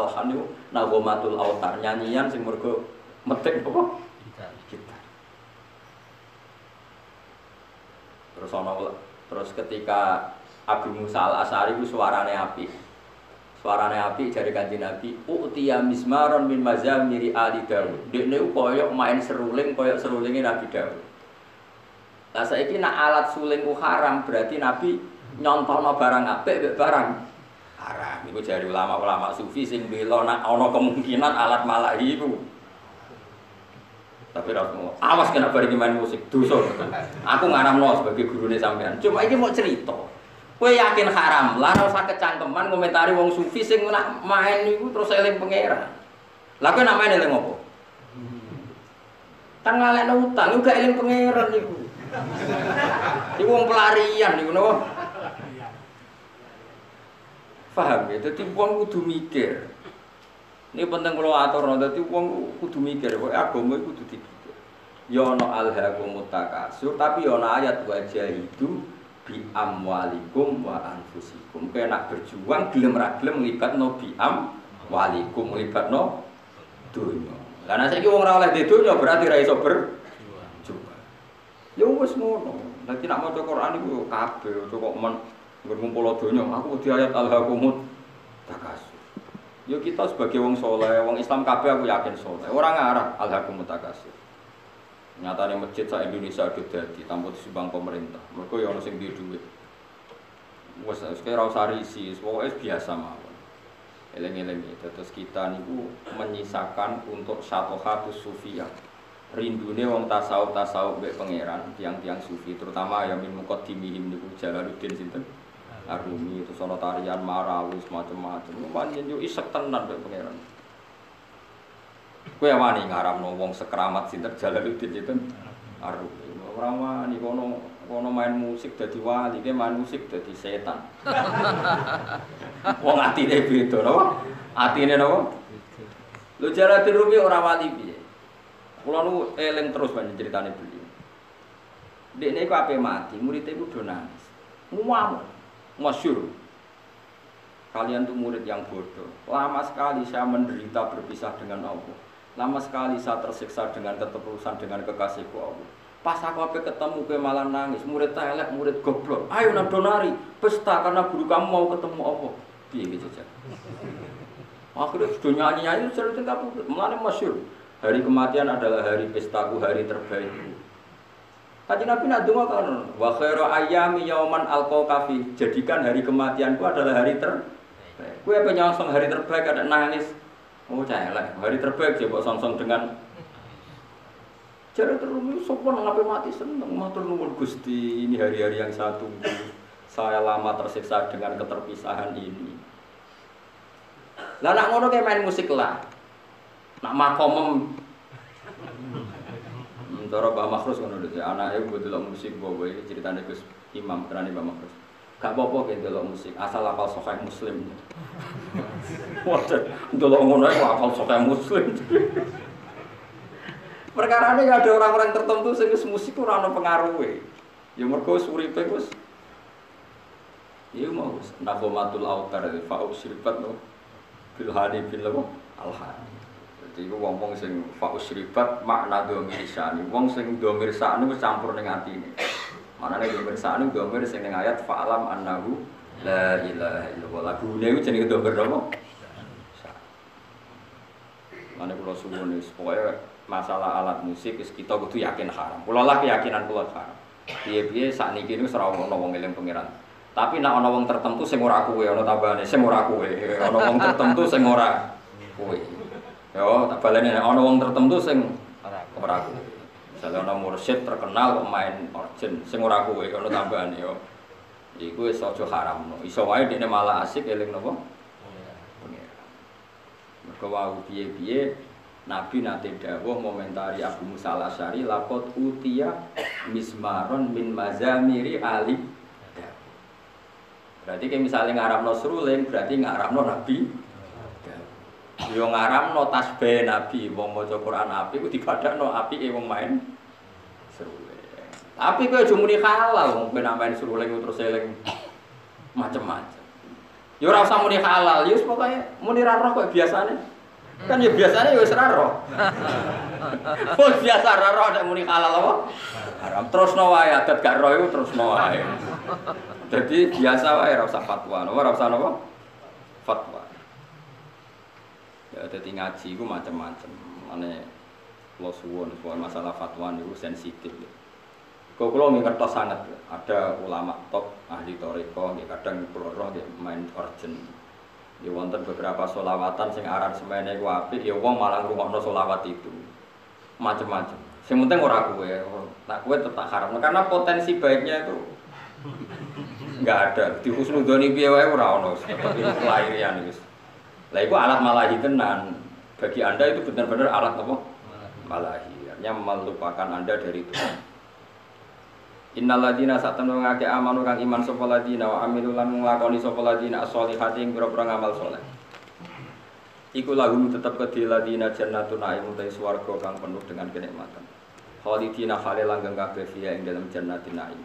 B: nagomatul autar nyanyian sing mergo metik apa gitar. Terus ketika Abu Musa al-Asy'ari ku suarane apik jare Kanjeng Nabi utiya mismaron min mazamiri ali Daud. Dekne koyo main seruling koyo serulinge Nabi Daud. Lah saiki nek alat suling ku haram berarti Nabi nyontono barang apik mbek barang haram. Iku jari ulama-ulama sufi sing bela nek ana kemungkinan alat malahi iku. Tapi rasmu awas kena bareng main musik dosa. Aku ngaramno sebagai gurune sampean. Cuma iki mau cerita. Kowe yakin haram, lah ora usah kecangkeman komentari wong sufi sing nak main niku terus eling pangeran. Lah kowe nak main eling opo? Kan ngalekno utang iku gak eling pangeran niku. Iku wong pelarian niku napa? Paham ya? Dadi wong kudu mikir. Ini penting kalau atur, dadi wong kudu mikir, kok agama iku kudu dipikir. Ya ana alhaqumut takasur, tapi ya ana ayat wajah itu bi amwalikum wa anfusikum. Kowe nak berjuang gelem ra gelem nglibatno bi amwalikum, nglibatno dunya. Lah nek saiki wong ora oleh di dunya berarti ra iso berjuang. Ya wis ngono. Dadi nak maca Quran iku kabeh kok men ngumpul donya. Aku wedi ayat alhaqumut takasur. Yo kita sebagai wong soleh, wong Islam kabeh aku yakin soleh. Orang ngarah alhaqumut takasur. Nyatane masjid sak Indonesia udah dadi tanpa disumbang pemerintah. Mergo yo ono sing duwe dhuwit. Wes kira usah risi, pokoke biasa mawon. Eleng-eleng terus kita niku menyisakan untuk syatohatus sufiyah. Rindune wong tasawuf mbek pangeran, tiang-tiang sufi, terutama yang min muqaddimihim niku Jalaluddin sinten? Arumi, terus ana tarian Marawi macam-macam. Pancen yo isek tenan mbek pangeran. Kowe wani ngaramno wong sekramat sinten Jalaluddin sinten Arumi. Ora wani kono main musik dadi wali, ki main musik dadi setan. Wong atine beda napa? Atine napa? Lho Jalaluddin Rumi ora wali piye? Kula nu eling terus banyak ceritane beliau. Dekne iku ape mati, murid iku do nangis. Muam. Masyhur. Kalian tuh murid yang bodoh. Lama sekali saya menderita berpisah dengan Allah. Lama sekali saya tersiksa dengan keterusan dengan kekasihku Allah. Pas aku ape ketemu kowe malah nangis. Murid elek, murid goblok. Ayo nang donari pesta karena guru kamu mau ketemu Allah. Piye gitu aja. Akhirnya sudah nyanyi-nyanyi cerita kabur. Mulane masyhur. Hari kematian adalah hari pestaku, hari terbaikku. Kanjeng Nabi nak donga kan, wa khairu ayyami yauman alqa fi. Jadikan hari kematianku adalah hari terbaik. Kowe apa nyongsong hari terbaik ada nangis. Oh celek, hari terbaik coba songsong dengan cara terus sopan ngapain mati seneng matur nuwun Gusti, ini hari-hari yang saya tunggu. Saya lama tersiksa dengan keterpisahan ini. Lah nak ngono kayak main musik lah. Nak makomem cara Mbah Makhrus ngono lho, anake mbok delok musik mbok iki critane Gus Imam terane Mbah Makhrus. Gak apa-apa ki delok musik, asal hafal Sahih Muslim. Waduh, delok ngono iku hafal Sahih Muslim. Perkarane ada orang-orang tertentu sing wis musik ora ana pengaruhe. Ya mergo uripe wis ya mau nagomatul autar fa usribat no bil hadi bil al-hadi. Iku wong-wong sing faus ribat makna domir sani. Wong sing domir sani wis campur ning atine. Manane domir sani domir sing ning ayat fa'lam annahu la ilaha illallah. Lagune iku jenenge domir napa? Mane kula suwun wis pokoke masalah alat musik wis kita kudu yakin haram. Kula lah keyakinan kula haram. Piye-piye sakniki niku ora ono wong eling pangeran. Tapi nek ana wong tertentu sing ora kuwe ana tambahane sing ora kuwe. Ana wong tertentu sing ora kuwe. Yo, tak baleni ana wong tertentu sing ora kuwe. Misale ana mursyid terkenal kok main organ sing ora kuwe ana tambahane yo. Iku wis aja haramno. Iso wae dekne malah asik eling napa? Pengira. Mergo wau piye-piye Nabi nate dawuh momentari Abu Musa al-Asy'ari laqad utiya mismaron min mazamiri ali. Berarti kayak misalnya ngaramno seruling berarti ngaramno Nabi. Yo ngaramno tasbih Nabi, wong maca Quran api ku dipadakno apike wong main seruling. Tapi kowe aja muni halal, wong kowe nak main seruling terus eling macem-macem. Yo ora usah muni halal, yo pokoke muni ra roh kok biasane. Kan ya biasane yo wis ra roh. Wong biasa ra roh nek muni halal apa? Haram terusno wae adat gak roh iku terusno wae. Jadi biasa wae ora usah fatwa, ora usah napa? Fatwa. Ya dadi ngaji iku macam-macam. Mane kula suwun soal masalah fatwa niku sensitif. Kok kula ngertos sangat ada ulama top ahli thariqah nggih kadang kula roh nggih main urgent. Ya wonten beberapa sholawatan sing aransemene ku apik ya wong malah ngrungokno sholawat itu. Macam-macam. Sing penting ora kowe. Nah kowe tetap haram karena potensi baiknya itu enggak ada. Di husnudzoni piye wae ora ono, tetep itu kelairan wis. Lah iku alat malahi tenan. Bagi Anda itu benar-benar alat apa? Malahi. Artinya melupakan Anda dari Tuhan. Innal ladzina satamnu ngake amanu kang iman sapa ladzina wa amilu lan nglakoni sapa ladzina as-sholihati ing pira-pira ngamal saleh. Iku lahum tetep kedhi ladzina jannatun na'im utai swarga kang penuh dengan kenikmatan. Khalidina khale langgeng kabeh fiha ing dalam jannatin na'im.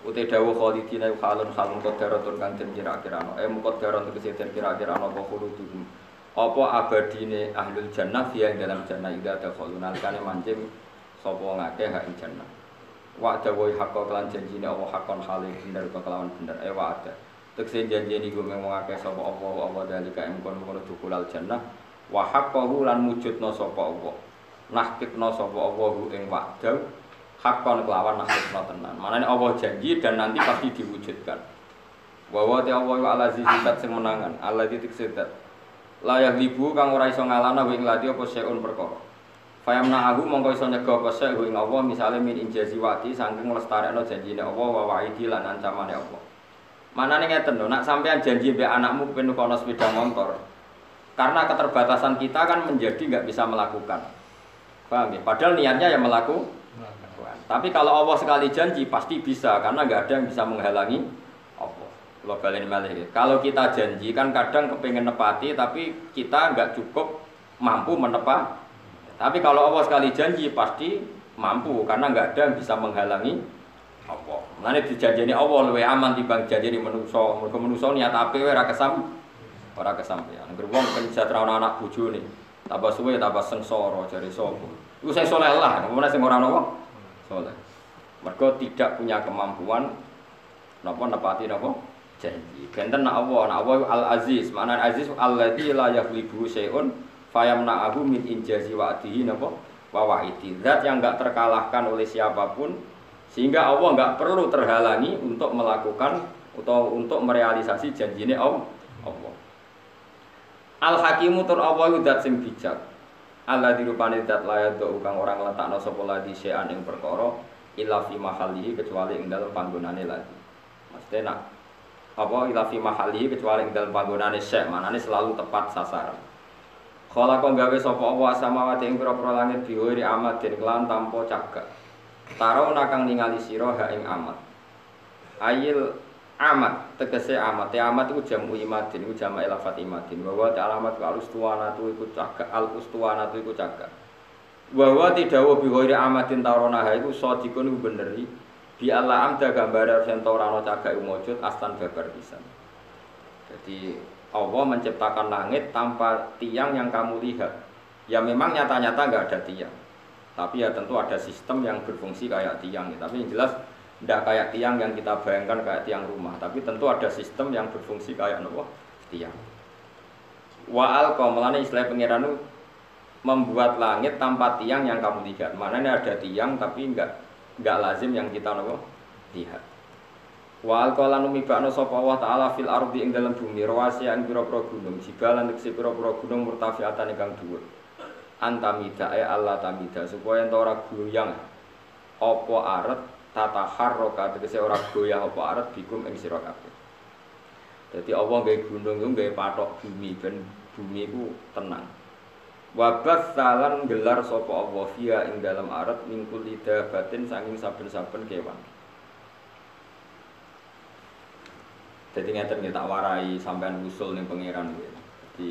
B: Utai dawuh khalidina khalun qadaratun kang den kira-kirano. Muqaddaran tegese den kira-kirano apa khuluduhum. Apa abadine ahlul jannah fiha ing dalam jannah ida dakhalun alkane mancing sapa ngake hak ing jannah. Wa dawuh hakka kelan janjine Allah hakon hale bener kelawan bener wa ada tekse janjine iku memang akeh sapa apa dalika mungkon dukulal jannah wa haqqahu lan mujudna sapa Allah nahkitna sapa Allah ing wa'da hakon kelawan nahkitna tenan manane Allah janji dan nanti pasti diwujudkan wa ta Allah wa alazi zat sing menangan alladzi tekse zat la yaghlibu kang ora iso ngalana ing lati apa seun perkara Fayamna aku mongko iso nyega apa sek ing Allah misale min injazi wati saking lestarekno janjine Allah wa wa'idi lan ancamane Allah. Manane ngeten lho, nak sampean janji mbek anakmu kepen kono sepeda motor. Karena keterbatasan kita kan menjadi enggak bisa melakukan. Paham ya? Padahal niatnya ya melakukan. Tapi kalau Allah sekali janji pasti bisa karena enggak ada yang bisa menghalangi Allah. Kalau balen malih. Kalau kita janji kan kadang kepengin nepati tapi kita enggak cukup mampu menepati. Tapi kalau Allah sekali janji pasti mampu karena enggak ada yang bisa menghalangi Allah. Mulane dijanjeni Allah luwih aman timbang janjeni manusa. Mergo manusa niat ape wae ora kesampean. Angger wong penjatra anak bojone, tambah suwe tambah sengsara jare sapa. Iku sing saleh lah, apa sing ora ono saleh. Mergo tidak punya kemampuan napa nepati napa janji. Benten nak Allah Al-Aziz, makna Aziz alladzi la yaghlibu syai'un fayamna'ahu min injazi wa'dihi napa wa wa'idi. Zat yang enggak terkalahkan oleh siapapun sehingga Allah enggak perlu terhalangi untuk melakukan atau untuk merealisasi janjine Allah. Al-Hakimu tur Allah zat sing bijak. Allah dirupane zat layak do kang orang letakno sapa ladi sean ing perkara illa fi mahallihi kecuali ing dalem panggonane ladi. Mesti nak apa illa fi mahallihi kecuali ing dalem panggonane syek, manane selalu tepat sasaran. Khalaqo gawe sapa Allah samawati ing pira-pira langit biwiri amat den kelan tanpa cagak. Taro nakang ningali sira ha ing amat. Ayil amat tegese amat. Amat iku jamu imadin, iku jamak lafat imadin. Wa alamat ka alustuwanatu iku cagak, al-ustuwanatu iku cagak. Wa tidhawu biwiri amatin tarona ha iku sadikun iku beneri. Bi Allah amda gambar sento ora ana cagak mujud astan babar pisan. Jadi Allah menciptakan langit tanpa tiang yang kamu lihat. Ya memang nyata-nyata enggak ada tiang. Tapi ya tentu ada sistem yang berfungsi kayak tiang. Tapi yang jelas tidak kayak tiang yang kita bayangkan kayak tiang rumah. Tapi tentu ada sistem yang berfungsi kayak apa? Tiang. Wa'al qaulane istilah pangeran membuat langit tanpa tiang yang kamu lihat. Maknanya ada tiang tapi enggak lazim yang kita lihat. Wa alqalan mibakno sapa Allah taala fil ardi ing dalam bumi rawasi ing pira-pira gunung jibalan tekse pira-pira gunung murtafiatan ingkang dhuwur antamida Allah tamida supaya ento ora goyang apa aret tataharroka tegese ora goyah apa aret bikum ing sira kabeh. Dadi Allah gawe gunung iku gawe patok bumi ben bumi iku tenang. Wa basalan gelar sapa Allah fiha ing dalam aret mingkul lidabatin saking saben-saben kewan. Jadi ngeten nggih tak warai sampean usul ning pangeran nggih. Di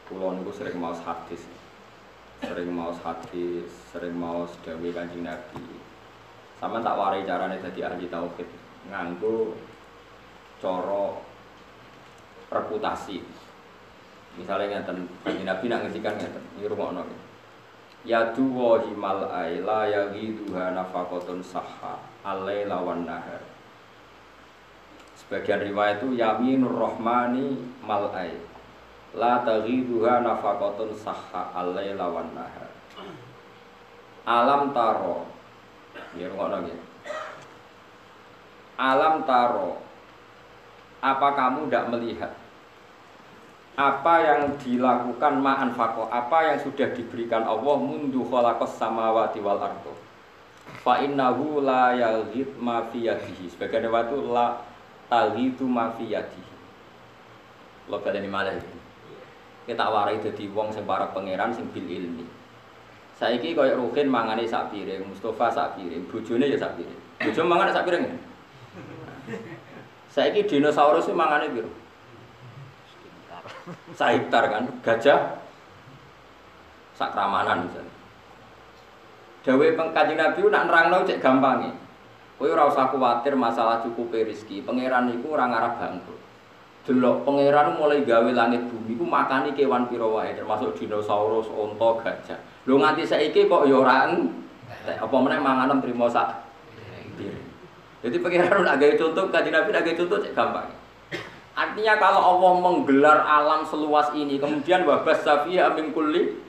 B: kula niku sering maos hadis. Sering maos dawuh Kanjeng Nabi. Sampeyan tak warai carane dadi ahli tauhid nganggo cara reputasi. Misalnya ngeten Kanjeng Nabi nak ngendikan ngeten, iki rungokno. Ya duwahi mal aila yagiduha nafaqatun sahha alaila wan nahar. Sebagian riwayat itu yaminur rahmani mal'ai la taghiduha nafaqatun sahha al-laila wan nahar. Alam taro ya ngono nggih. Alam taro, apa kamu tidak melihat apa yang dilakukan ma'an faqo, apa yang sudah diberikan Allah mundu khalaqas samawati wal ardo. Fa innahu la yaghid ma fi yadihi. Sebagian waktu la taghidu ma fi yadihi. Lo baleni malih. Kita warai dadi wong sing para pangeran sing bil ilmi. Saiki koyo Ruhin mangane sak piring, Mustofa sak piring, bojone ya sak piring. Bojo mangane sak piring. Saiki dinosaurus ku mangane piro? Sahektar kan, gajah sak kramanan misalnya. Dawe Kanjeng Nabi nak nerangno cek gampange. Kowe ora usah kuwatir masalah cukupe rezeki. Pangeran niku ora ngarep bangkrut. Delok pangeran mulai gawe langit bumi ku makani kewan pira wae termasuk dinosaurus, onta, gajah. Lho nganti saiki kok ya ora apa meneh manganem trimo sak piring. Jadi pangeran nak gawe contoh Kanjeng Nabi nak gawe contoh cek gampang. Artinya kalau Allah menggelar alam seluas ini, kemudian wabas safiya min kulli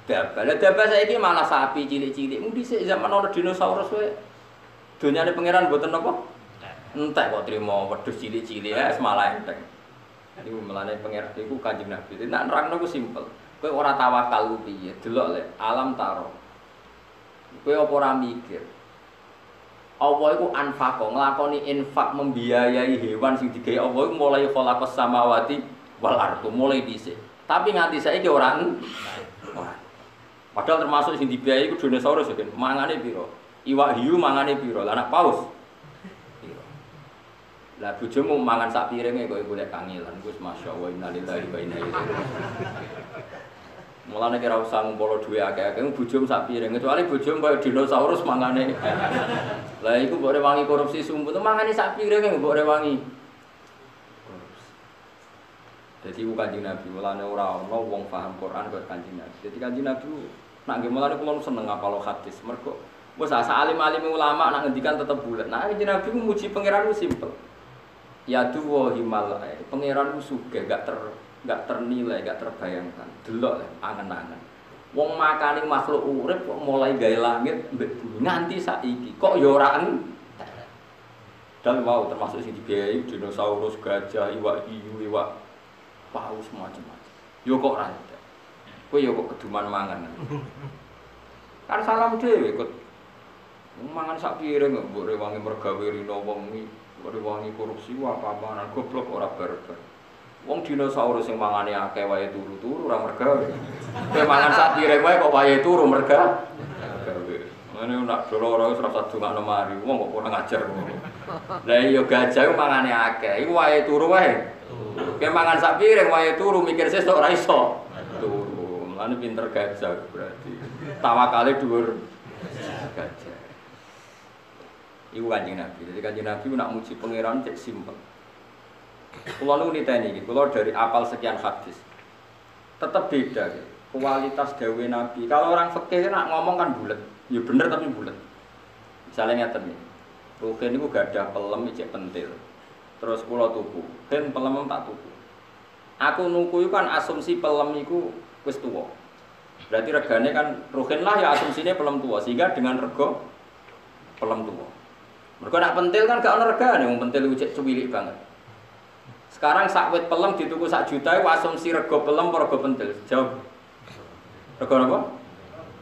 B: dabah. Lah dabah saiki malah sapi cilik-cilik. Mung dhisik zaman ana dinosaurus wae. Donyane pangeran mboten napa? Entek kok trimo wedhus cilik-cilik ya malah enteng. Iku melane pangeran iku Kanjeng Nabi. Nek nerangno ku simpel. Kowe ora tawakal ku piye? Delok lek alam taro. Kowe apa ora mikir? Allah iku anfaqo nglakoni infak membiayai hewan sing digawe Allah iku mulai khalaqas samawati wal ardu mulai dhisik. Tapi nganti saiki ora padahal termasuk sing dibiayai iku dinosaurus kan. Mangane piro? Iwak hiu mangane piro? Lah anak paus. Piro? Lah bojomu mangan sak piringe kok golek kangelan. Wis masyaallah innalillahi wa inna ilaihi raji'un. Mulane kira usah ngumpul duwe akeh-akeh bojomu sak piring kecuali bojomu koyo dinosaurus mangane. Lah iku mbok rewangi korupsi sumput mangane sak piring mbok rewangi. Dadi ku Kanjeng Nabi mulane ora ana wong paham Quran kok Kanjeng Nabi. Dadi Kanjeng Nabi nak nggih mulane kula seneng ngapal hadis mergo wis alim-alim ulama nak ngendikan tetep bulet. Nah Kanjeng Nabi muji pangeran ku simpel. Ya duwa himal pangeran ku sugih gak ternilai, gak terbayangkan. Delok angen-angen. Wong makani makhluk urip kok mulai gawe langit mbek bumi nganti saiki. Kok ya ora entek. Dan wow termasuk sing dibiayai dinosaurus, gajah, iwak hiu, iwak paus macam-macam. Yo kok ora entek. Kowe yo kok keduman mangan. Kan salam dhewe kok mangan sak piring kok mbok rewangi mergawe rino wong iki, mbok rewangi korupsi apa-apaan goblok ora barbar. Wong dinosaurus sing mangane akeh wae turu-turu ora mergawe. Kowe mangan sak piring wae kok wae turu mergawe. Ngene nak doloro wis ora usah dongakno mari. Wong kok ora ngajar ngono. Lah iya gajah mangane akeh, iku wae turu wae. Kowe mangan sak piring wae turu mikir sesuk ora iso. Turu. Mulane pinter gajah berarti. Tawakale dhuwur gajah. Iku Kanjeng Nabi. Jadi Kanjeng Nabi nak muji pangeran cek simpel. Kula nu niteni iki, kula dari apal sekian hadis. Tetap beda gitu. Kualitas dawe Nabi. Kalau orang fikih nak ngomong kan bulet. Ya bener tapi bulet. Misalnya ngeten iki. Rugen niku gadah pelem ijek pentil. Terus kula tuku. Ben pelem tak tuku. Aku nuku iku kan asumsi pelem iku wis tuwa. Berarti regane kan rugen lah ya asumsine pelem tuwa sehingga dengan rego pelem tuwa. Mergo nak pentil kan gak ono regane, wong pentil iku cek cuwilik banget. Sekarang sak wit pelem dituku sak juta iku asumsi rego pelem apa rego pentil? Jawab. Rego apa?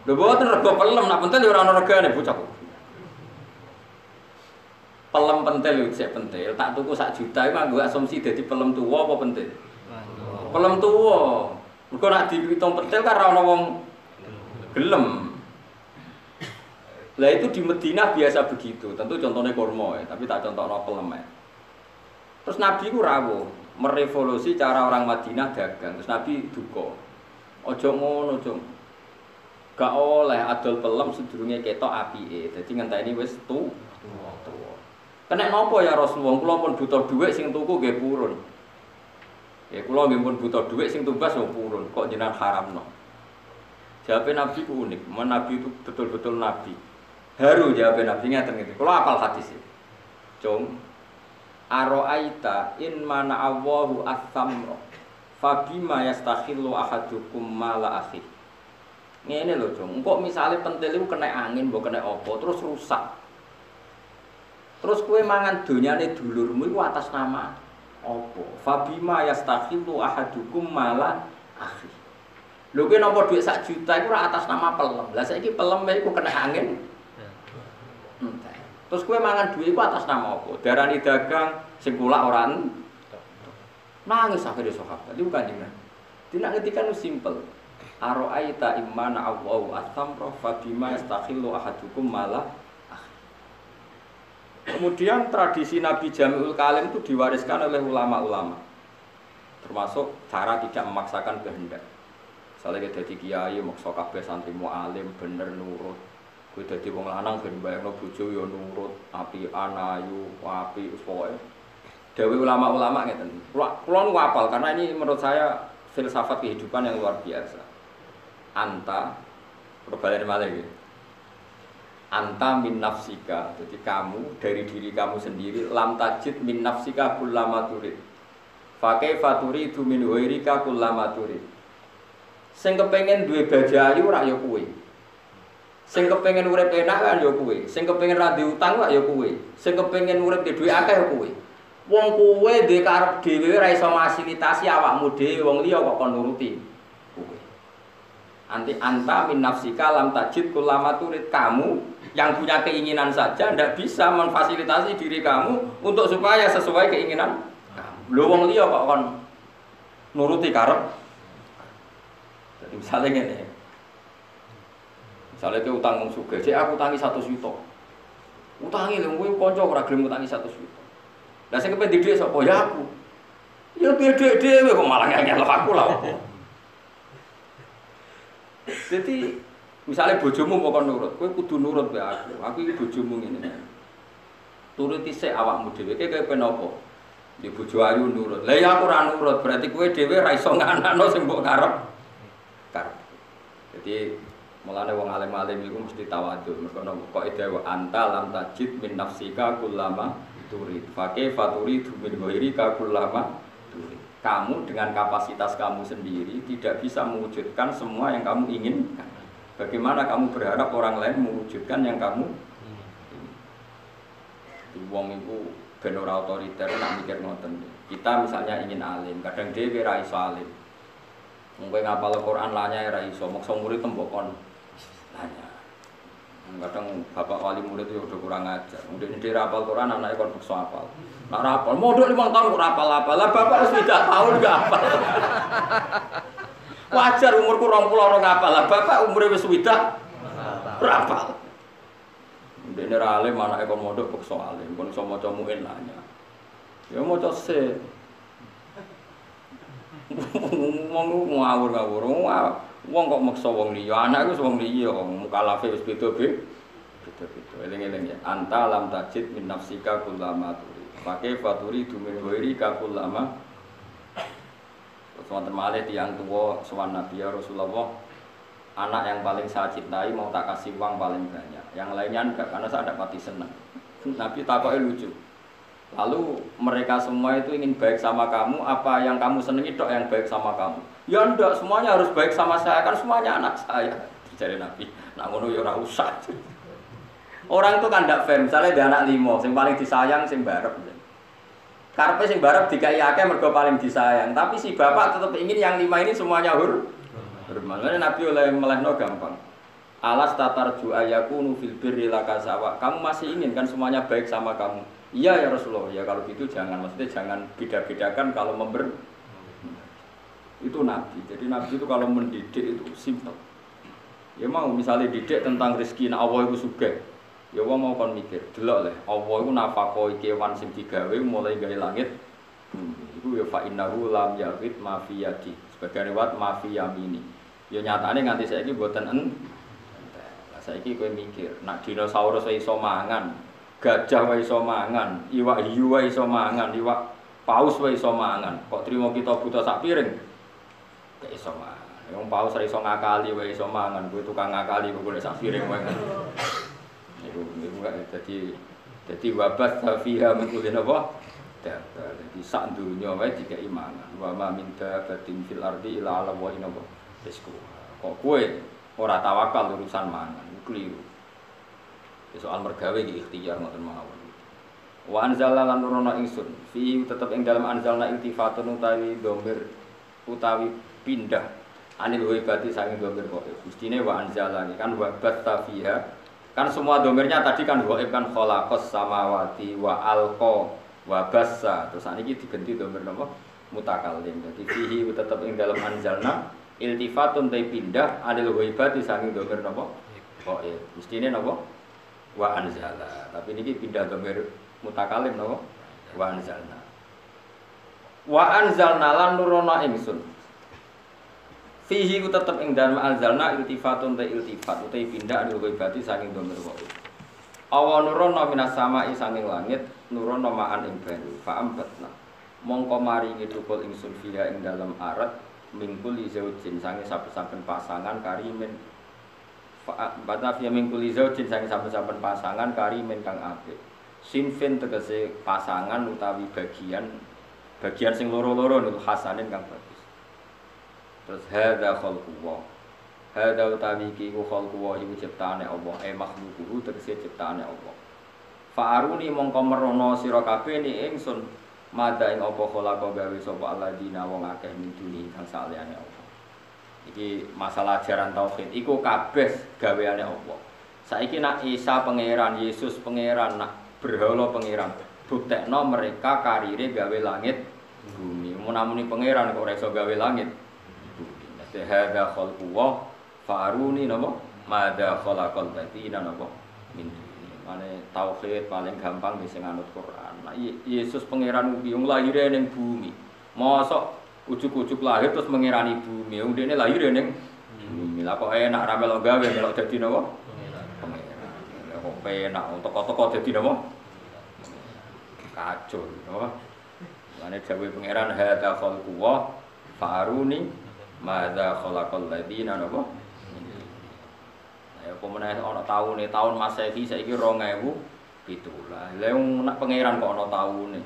B: Lho boten rego pelem, nak pentil ora ono regane bocah. Pelem pentil iku sik pentil, tak tuku sak juta iku nganggo asumsi dadi pelem tuwa apa pentil? Pelem tuwa. Mergo nak dihitung pentil kan ora ono wong gelem. Lah itu di Madinah biasa begitu. Tentu contohnya kurma ya, tapi tak contohno pelem ya. Terus Nabi ku rawuh merevolusi cara orang Madinah dagang. Terus Nabi duka. Aja ngono, Cung. Gak oleh adol pelem sedurunge ketok apike. Dadi ngenteni wis tuwa. Kena napa ya Rasulullah? Kula pun butuh dhuwit sing tuku nggih purun. Ya kula nggih pun butuh dhuwit sing tumbas yo purun. Kok jenengan haramno? Jawabe Nabi ku unik. Nabi itu betul-betul Nabi. Haru jawabe Nabi ngeten iki. Kula hafal hadis iki. Cung Aro'aita in mana Allahu as-samra fabima yastakhillu ahadukum mala akhi. Ngene lho, Cung. Engko misale pentil iku kena angin, mbok kena apa terus rusak. Terus kowe mangan donyane dulurmu iku atas nama apa? Fabima yastakhilu ahadukum mala akhi. Lho kowe nampa dhuwit 1 juta iku ora atas nama pelem. Lah saiki pelem iku kena angin. Terus kowe mangan dhuwit iku atas nama apa? Darani dagang sing kulak ora nangis akhire sahabat. Iku kanjeng. Dina ngetikan simpel. Aro'aita immana Allahu at-tamra fabima yastakhillu ahadukum mala. Kemudian tradisi Nabi Jami'ul Kalim itu diwariskan oleh ulama-ulama. Termasuk cara tidak memaksakan kehendak. Misalnya kita jadi kiai, maksa kabeh santri mu'alim, bener nurut. Kowe dadi wong lanang ben bayangno bojo ya nurut, apian ayu, api pokoke. Dewe ulama-ulama ngeten. Kula nu hafal karena ini menurut saya filsafat kehidupan yang luar biasa. Anta perbalen malih iki. Anta min nafsika, jadi kamu dari diri kamu sendiri lam tajid min nafsika kullama turid. Fa kaifa turidu min ghairika kullama turid. Sing kepengin duwe baja ayu ora ya kowe. Sing kepengin urip enak kan ya kowe. Sing kepengin ra diutang kok ya kowe. Sing kepengin urip di dhuwit akeh ya kowe. Wong kowe ndek karep dhewe ora iso fasilitasi awakmu dhewe, wong liya kok kon nuruti. Kowe. Anti anta min nafsika lam tajid kullama turid. Kamu yang punya keinginan saja ndak bisa memfasilitasi diri kamu untuk supaya sesuai keinginan kamu. Lho wong liya kok kon nuruti karep. Jadi misalnya ngene. Misalnya ke utang wong sugih, cek aku utangi 100 juta. Utangi lho kowe kanca ora gelem utangi 100 juta. Lah sing kepen didik sapa ya aku. Ya didik dhewe kok malah ngel aku lah opo. Jadi misalnya bojomu mau kon nurut, kowe kudu nurut wae aku. Aku iki bojomu ngene. Turuti sik awakmu dhewe kowe kepen apa? Di bojo ayu nurut. Lah ya aku ora nurut, berarti kowe dhewe ra iso nganakno sing mbok karep. Jadi mulane wong alim-alim iku mesti tawadhu. Mergo kok ide anta lam tajid min nafsika kullama turid. Fa kaifa turidu min ghairika kullama turid. Kamu dengan kapasitas kamu sendiri tidak bisa mewujudkan semua yang kamu inginkan. Bagaimana kamu berharap orang lain mewujudkan yang kamu inginkan? Wong iku ben ora otoriter nak mikir ngoten. Kita misalnya ingin alim, kadang dhewe ra iso alim. Mungkin ngapal Al-Quran lanya ra iso, maksa murid tembokon lanya. Kadang bapak wali murid itu udah kurang ajar. Mungkin dia rapal Quran, anaknya kon maksa hafal. Nak rapal, modal 5 tahun kok rapal-rapal. Lah bapak wis 3 tahun gak hafal. Wajar umurku 20 orang hafal. Lah bapak umure wis 20 rapal. Dene ra alim anake kon mondok maksa alim, kon iso maca muin lanya. Ya maca se. Wong ngawur-ngawur. Wong kok maksa wong liya, anak iku wong liya, mukalafe wis beda-beda. Eling-eling ya. Anta lam tajid min nafsika kullama turi. Pakai faturi dumin ghairika kullama. Wonten malih tiyang tuwa sowan Nabi ya Rasulullah. Anak yang paling saya cintai mau tak kasih uang paling banyak. Yang lainnya enggak karena saya ada pati senang. Nabi takoknya lucu. Lalu mereka semua itu ingin baik sama kamu, apa yang kamu senangi tok yang baik sama kamu? Ya enggak, semuanya harus baik sama saya, kan semuanya anak saya. Jadi Nabi, nak ngono ya ora usah. Orang itu kan ndak fair, misalnya dia anak 5, sing paling disayang sing barep. Karepe sing barep dikai akeh mergo paling disayang, tapi si bapak tetap ingin yang 5 ini semuanya hormat. Nabi oleh melehno gampang. Alas tatarju ayakunu fil birri lakasawa. Kamu masih ingin kan semuanya baik sama kamu? Iya ya Rasulullah. Ya kalau gitu jangan, maksudnya jangan beda-bedakan kalau itu Nabi. Jadi Nabi itu kalau mendidik itu simpel. Ya mau misalnya didik tentang rezeki, nah Allah itu sugih. Ya wong mau kon mikir, delok le. Allah itu nafakoi kewan sing digawe mulai gawe langit. Iku ya fa innahu lam yaqit ma fi yadi. Sebagai riwayat ma fi yamini. Ya nyatane nganti saiki mboten Lah saiki kowe mikir, nak dinosaurus wae iso mangan, gajah wae iso mangan, iwak hiu wae iso mangan, iwak paus wae iso mangan. Kok trimo kita buta sak piring? Gak iso mangan. Wong paus ra iso ngakali wae iso mangan, kowe tukang ngakali kok golek sak piring wae. Iku dadi wabat fiha min kulli napa? Dadi sak dunya wae dikai mangan. Wa ma min dabatin fil ardi illa 'ala wa inna rizqu. Kok kowe ora tawakal urusan mangan, keliru. Soal mergawe iki ikhtiar ngoten mawon. Wa anzalna lan nurono ingsun fi tetep ing dalam anzalna iltifatun utawi domir utawi pindah anil waibati sange domir kok mestine wa anzalani kan wa batta fiha kan semua domirnya tadi kan waib kan khalaqas samawati wa alqa wa bassa terus saniki diganti domir napa mutakallim dadi fihi tetep ing dalam anzalna iltifatun ta pindah anil waibati sange domir napa kok mestine napa wa anzala tapi niki pindah domir mutakalim napa wa anzalna lan nurono ingsun fihi ku tetep ing dalem anzalna iltifatun ta iltifat utawi pindah anu berarti saking domir wae awa nurono minas sama'i saking langit nurono ma'an ing banyu fa ambatna mongko maringi tukul ingsun fiha ing dalem arat mingkul zaujin sange saben-saben pasangan karimen fa bata fiha mingkul zaujin sange saben-saben pasangan karimen kang apik sinfin tegese pasangan utawi bagian sing loro-loro niku hasanin kang bagus. Terus hadza khalqullah. Hadza utawi iki ku khalqullah iku ciptaane Allah, makhluquhu tegese ciptaane Allah. Fa'aruni mongko merono sira kabeh ni ingsun madha ing apa khalaqa gawe sapa alladzina wong akeh miduni kang saliyane Allah. Iki masalah ajaran tauhid iku kabeh gaweane Allah. Saiki nak Isa pangeran, Yesus pangeran, nak berhala pangeran buktekno mereka karire gawe langit bumi munamuni pangeran kok ora iso gawe langit bumi mesti hadza khalqullah faruni napa madza khalaqal batina napa min mane tauhid paling gampang sing anut Quran nah Yesus pangeran wong lahire ning bumi mosok ujug-ujug lahir terus mengirani bumi wong dene lahir ning bumi lah kok enak ra melok gawe melok dadi napa pangeran kok penak toko-toko dadi napa kacau, no? Mane jawe pangeran hadza khalqullah faruni madza khalaqal ladina napa? Ya pemenang ana taune taun Masehi saiki 2017. Lah wong nak pangeran kok ana taune.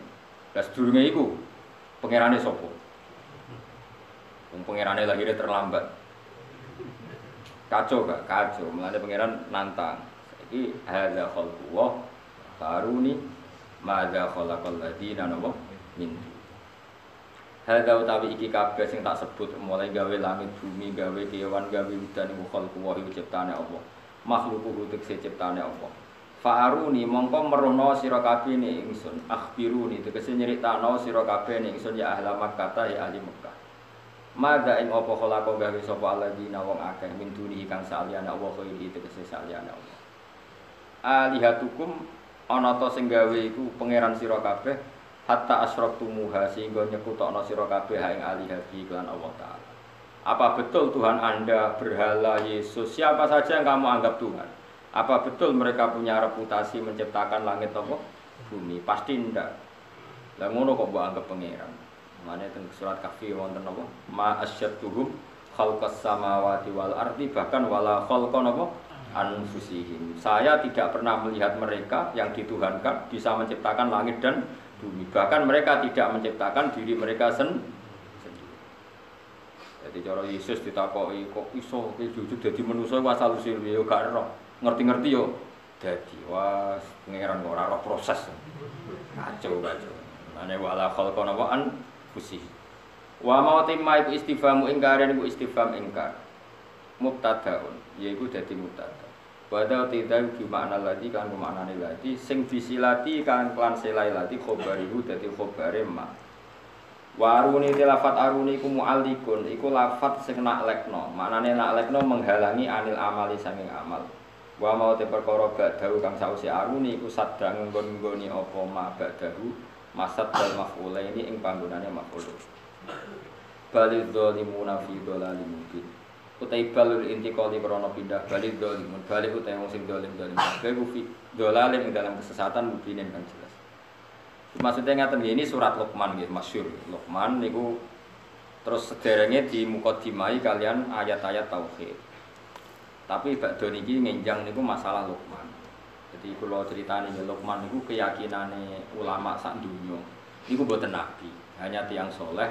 B: Lah sedurunge iku pangerane sapa? Wong pangerane lahirnya terlambat. Kacau gak? Kacau. Mulane pangeran nantang. Saiki hadza khalqullah faruni madza khalaqal ladina napa min hadza utawi iki kabeh sing tak sebut mulai gawe langit bumi gawe kewan gawe udan iku khalqullah iku ciptane Allah makhluquhu tegese ciptane Allah fa'aruni mongko merono sira kabeh ni ingsun akhbiruni tegese nyritano sira kabeh ni ingsun ya ahli Makkah ya ahli Mekah madza ing apa khalaqa gawe sapa alladzina wong akeh min duni kang saliyane Allah khairi tegese saliyane Allah alihatukum ana ta sing gawe iku pangeran sira kabeh hatta asyraqtumuha sehingga nyekutokno sira kabeh ing alihati lan Allah taala. Apa betul Tuhan Anda berhala Yesus siapa saja yang kamu anggap Tuhan? Apa betul mereka punya reputasi menciptakan langit apa bumi? Pasti ndak. Lah ngono kok mbok anggap pangeran. Mane teng surat Kahfi wonten apa? Ma asyadduhum khalqas samawati wal ardi bahkan wala khalqan apa? Anfusihim. Saya tidak pernah melihat mereka yang dituhankan bisa menciptakan langit dan bumi. Bahkan mereka tidak menciptakan diri mereka sendiri. Jadi cara Yesus ditakoki kok iso jujur dadi manusa asal usul yo gak ero. Ngerti-ngerti yo dadi wah pangeran kok ora ero proses. Kacau. Mane wala khalqana wa anfusihim. Wa mautimma iku istifhamu ingkar iku istifham ingkar. Mubtadaun yaiku dadi mubtada. Wa tidak bi makna lati kan maknane lati sing disilati kan klan selai lati khabarihu dadi khabare ma. Waruni lafat aruni iku mu'allikun iku lafat sing naklekno. Maknane naklekno menghalangi anil amali sanging amal. Wa mau te perkara ba'dahu kang sause aruni iku sadang nggon-nggoni apa ma ba'dahu masad dal maf'ulaini ing panggonane maf'ul. Balidz zalimuna fi dhalalim mubin. Utai balul intiqali krana pindah balik dzalimun balik utai wong sing zalim kabeh fi dzalalim ing dalam kesesatan mubinin kang jelas. Maksudnya ngaten ini surat Luqman nggih masyhur. Luqman niku terus sederenge di mukadimai kalian ayat-ayat tauhid. Tapi badhe niki ngenjang niku masalah Luqman. Jadi kula critani ya Luqman niku keyakinane ulama sak donya. Niku mboten nabi, hanya tiyang saleh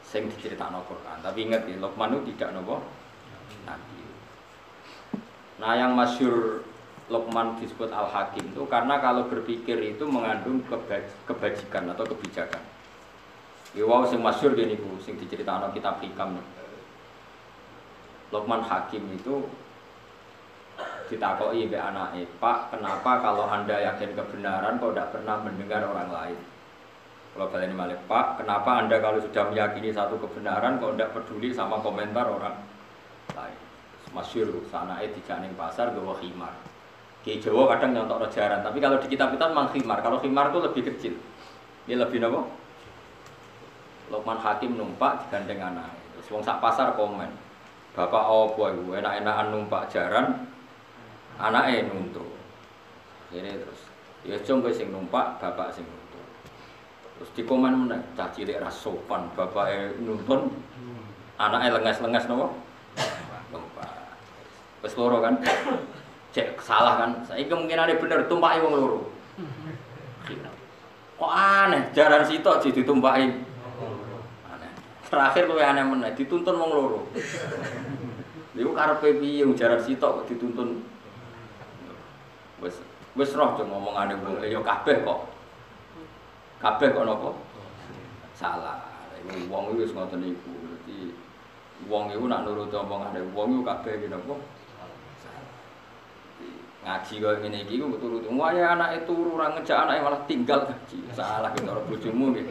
B: sing diceritakno Quran. Tapi ingat ya, Luqman itu tidak nopo nabi. Nah yang masyhur Luqman disebut Al-Hakim itu karena kalau berpikir itu mengandung kebajikan atau kebijakan. Ya wow sing masyhur gini Bu, sing diceritakno kitab Hikam. Luqman Hakim itu ditakoki mbek anake, "Pak, kenapa kalau Anda yakin kebenaran kok tidak pernah mendengar orang lain?" Kalau baleni malih, "Pak, kenapa Anda kalau sudah meyakini satu kebenaran kok tidak peduli sama komentar orang lain?" Masyhur sanake dijak ning pasar nggawa khimar. Ki Jawa kadang nyontok jaran, tapi kalau di kitab-kitab memang khimar. Kalau khimar itu lebih kecil. Ini lebih napa? Luqman Hakim numpak digandeng anake. Terus wong sak pasar komen, "Bapak opo iku enak-enakan numpak jaran?" Anake nuntut. Akhire terus, "Ya jong kowe sing numpak, bapak sing nuntut." Terus dikomen meneh, "Cah cilik ra sopan, bapake nuntun, anake lenges-lenges napa?" Numpak. Wis loro kan? Cek salah kan? Saiki kemungkinane bener tumpaki wong loro. Kok aneh, jaran sitok ditumpaki. Aneh. Terakhir luwih aneh meneh, dituntun wong loro. Lha karepe piye jaran sitok kok dituntun? Wis roh jeng ngomongane wong ya kabeh kok. Kabeh kok napa? Salah. Iku wong iki wis ngoten iku. Dadi wong iku nak nuruti omongane wong iku kabeh iki napa? Ngaji kok ngene iki ku turuti. Wae anake turu ora ngejak anake malah tinggal ngaji. Salah ki karo bojomu nggih.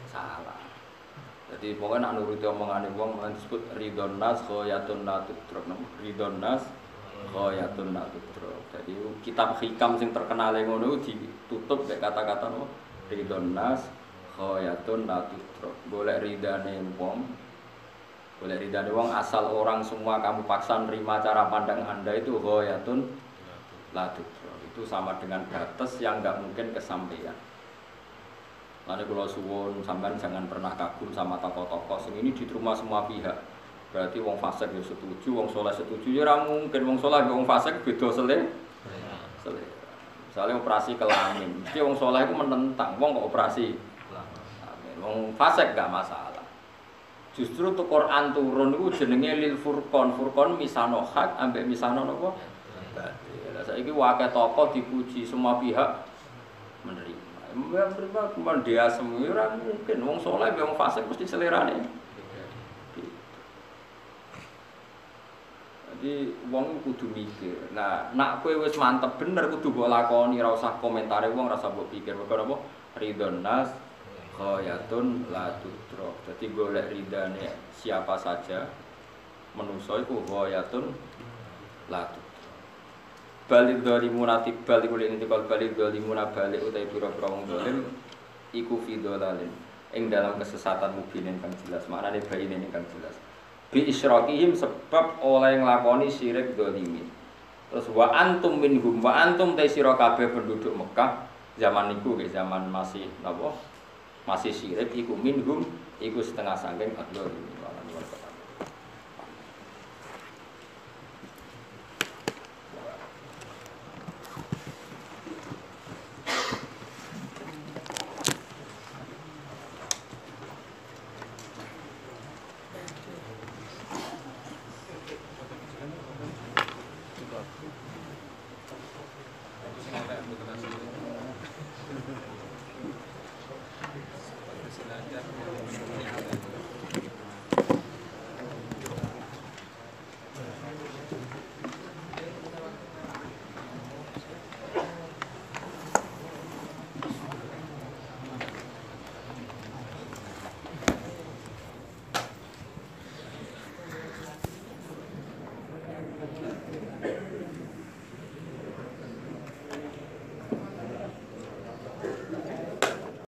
B: Salah. Jadi pokoknya nak nuruti omongane wong disebut ridon nas khayatun natutruk. Ridon nas khayatun natutruk. Jadi kitab Hikam sing terkenal ngono ditutup mek kata-kata no ridon nas khayatun natutruk. Golek ridane wong. Golek ridane wong asal orang semua kamu paksa nerima cara pandang Anda itu khayatun natutruk. Itu sama dengan batas yang enggak mungkin kesampaian. Lalu kalau suwun sampean jangan pernah kagum sama tokoh-tokoh sing ini diterima semua pihak. Berarti wong fasik ya setuju, wong saleh setuju ya ora mungkin wong saleh mbek wong fasik beda selera. Misalnya operasi kelamin, mesti wong saleh iku menentang, wong kok operasi kelamin. Wong fasik gak masalah. Justru tuh Quran turun iku jenenge lil furqan. Furqan misano hak ambek misano napa? Batil. Lah saiki wae tokoh dipuji semua pihak menerima. Menerima cuman dia semua ora mungkin wong saleh mbek wong fasik mesti selerane. Jadi wong kudu mikir. Nah, nak kowe wis mantep bener kudu mbok lakoni, ora usah komentare wong, ora usah mbok pikir. Mergo apa? Ridon nas khayatun la tudrok. Dadi golek ridane siapa saja manusa iku khayatun la tudrok. Balik dhalimuna tibal iku lek intikal balik dhalimuna balik utahe pira-pira wong zalim iku fi dhalalin. Ing dalam kesesatan mubinin kang jelas. Maknane bayine kang jelas. Bi isyraqihim sebab oleh nglakoni syirik dzalimin. Terus wa antum minhum wa antum ta sira kabeh penduduk Mekah zaman niku nggih zaman masih napa? Masih syirik iku minhum iku setengah saking adzalimin.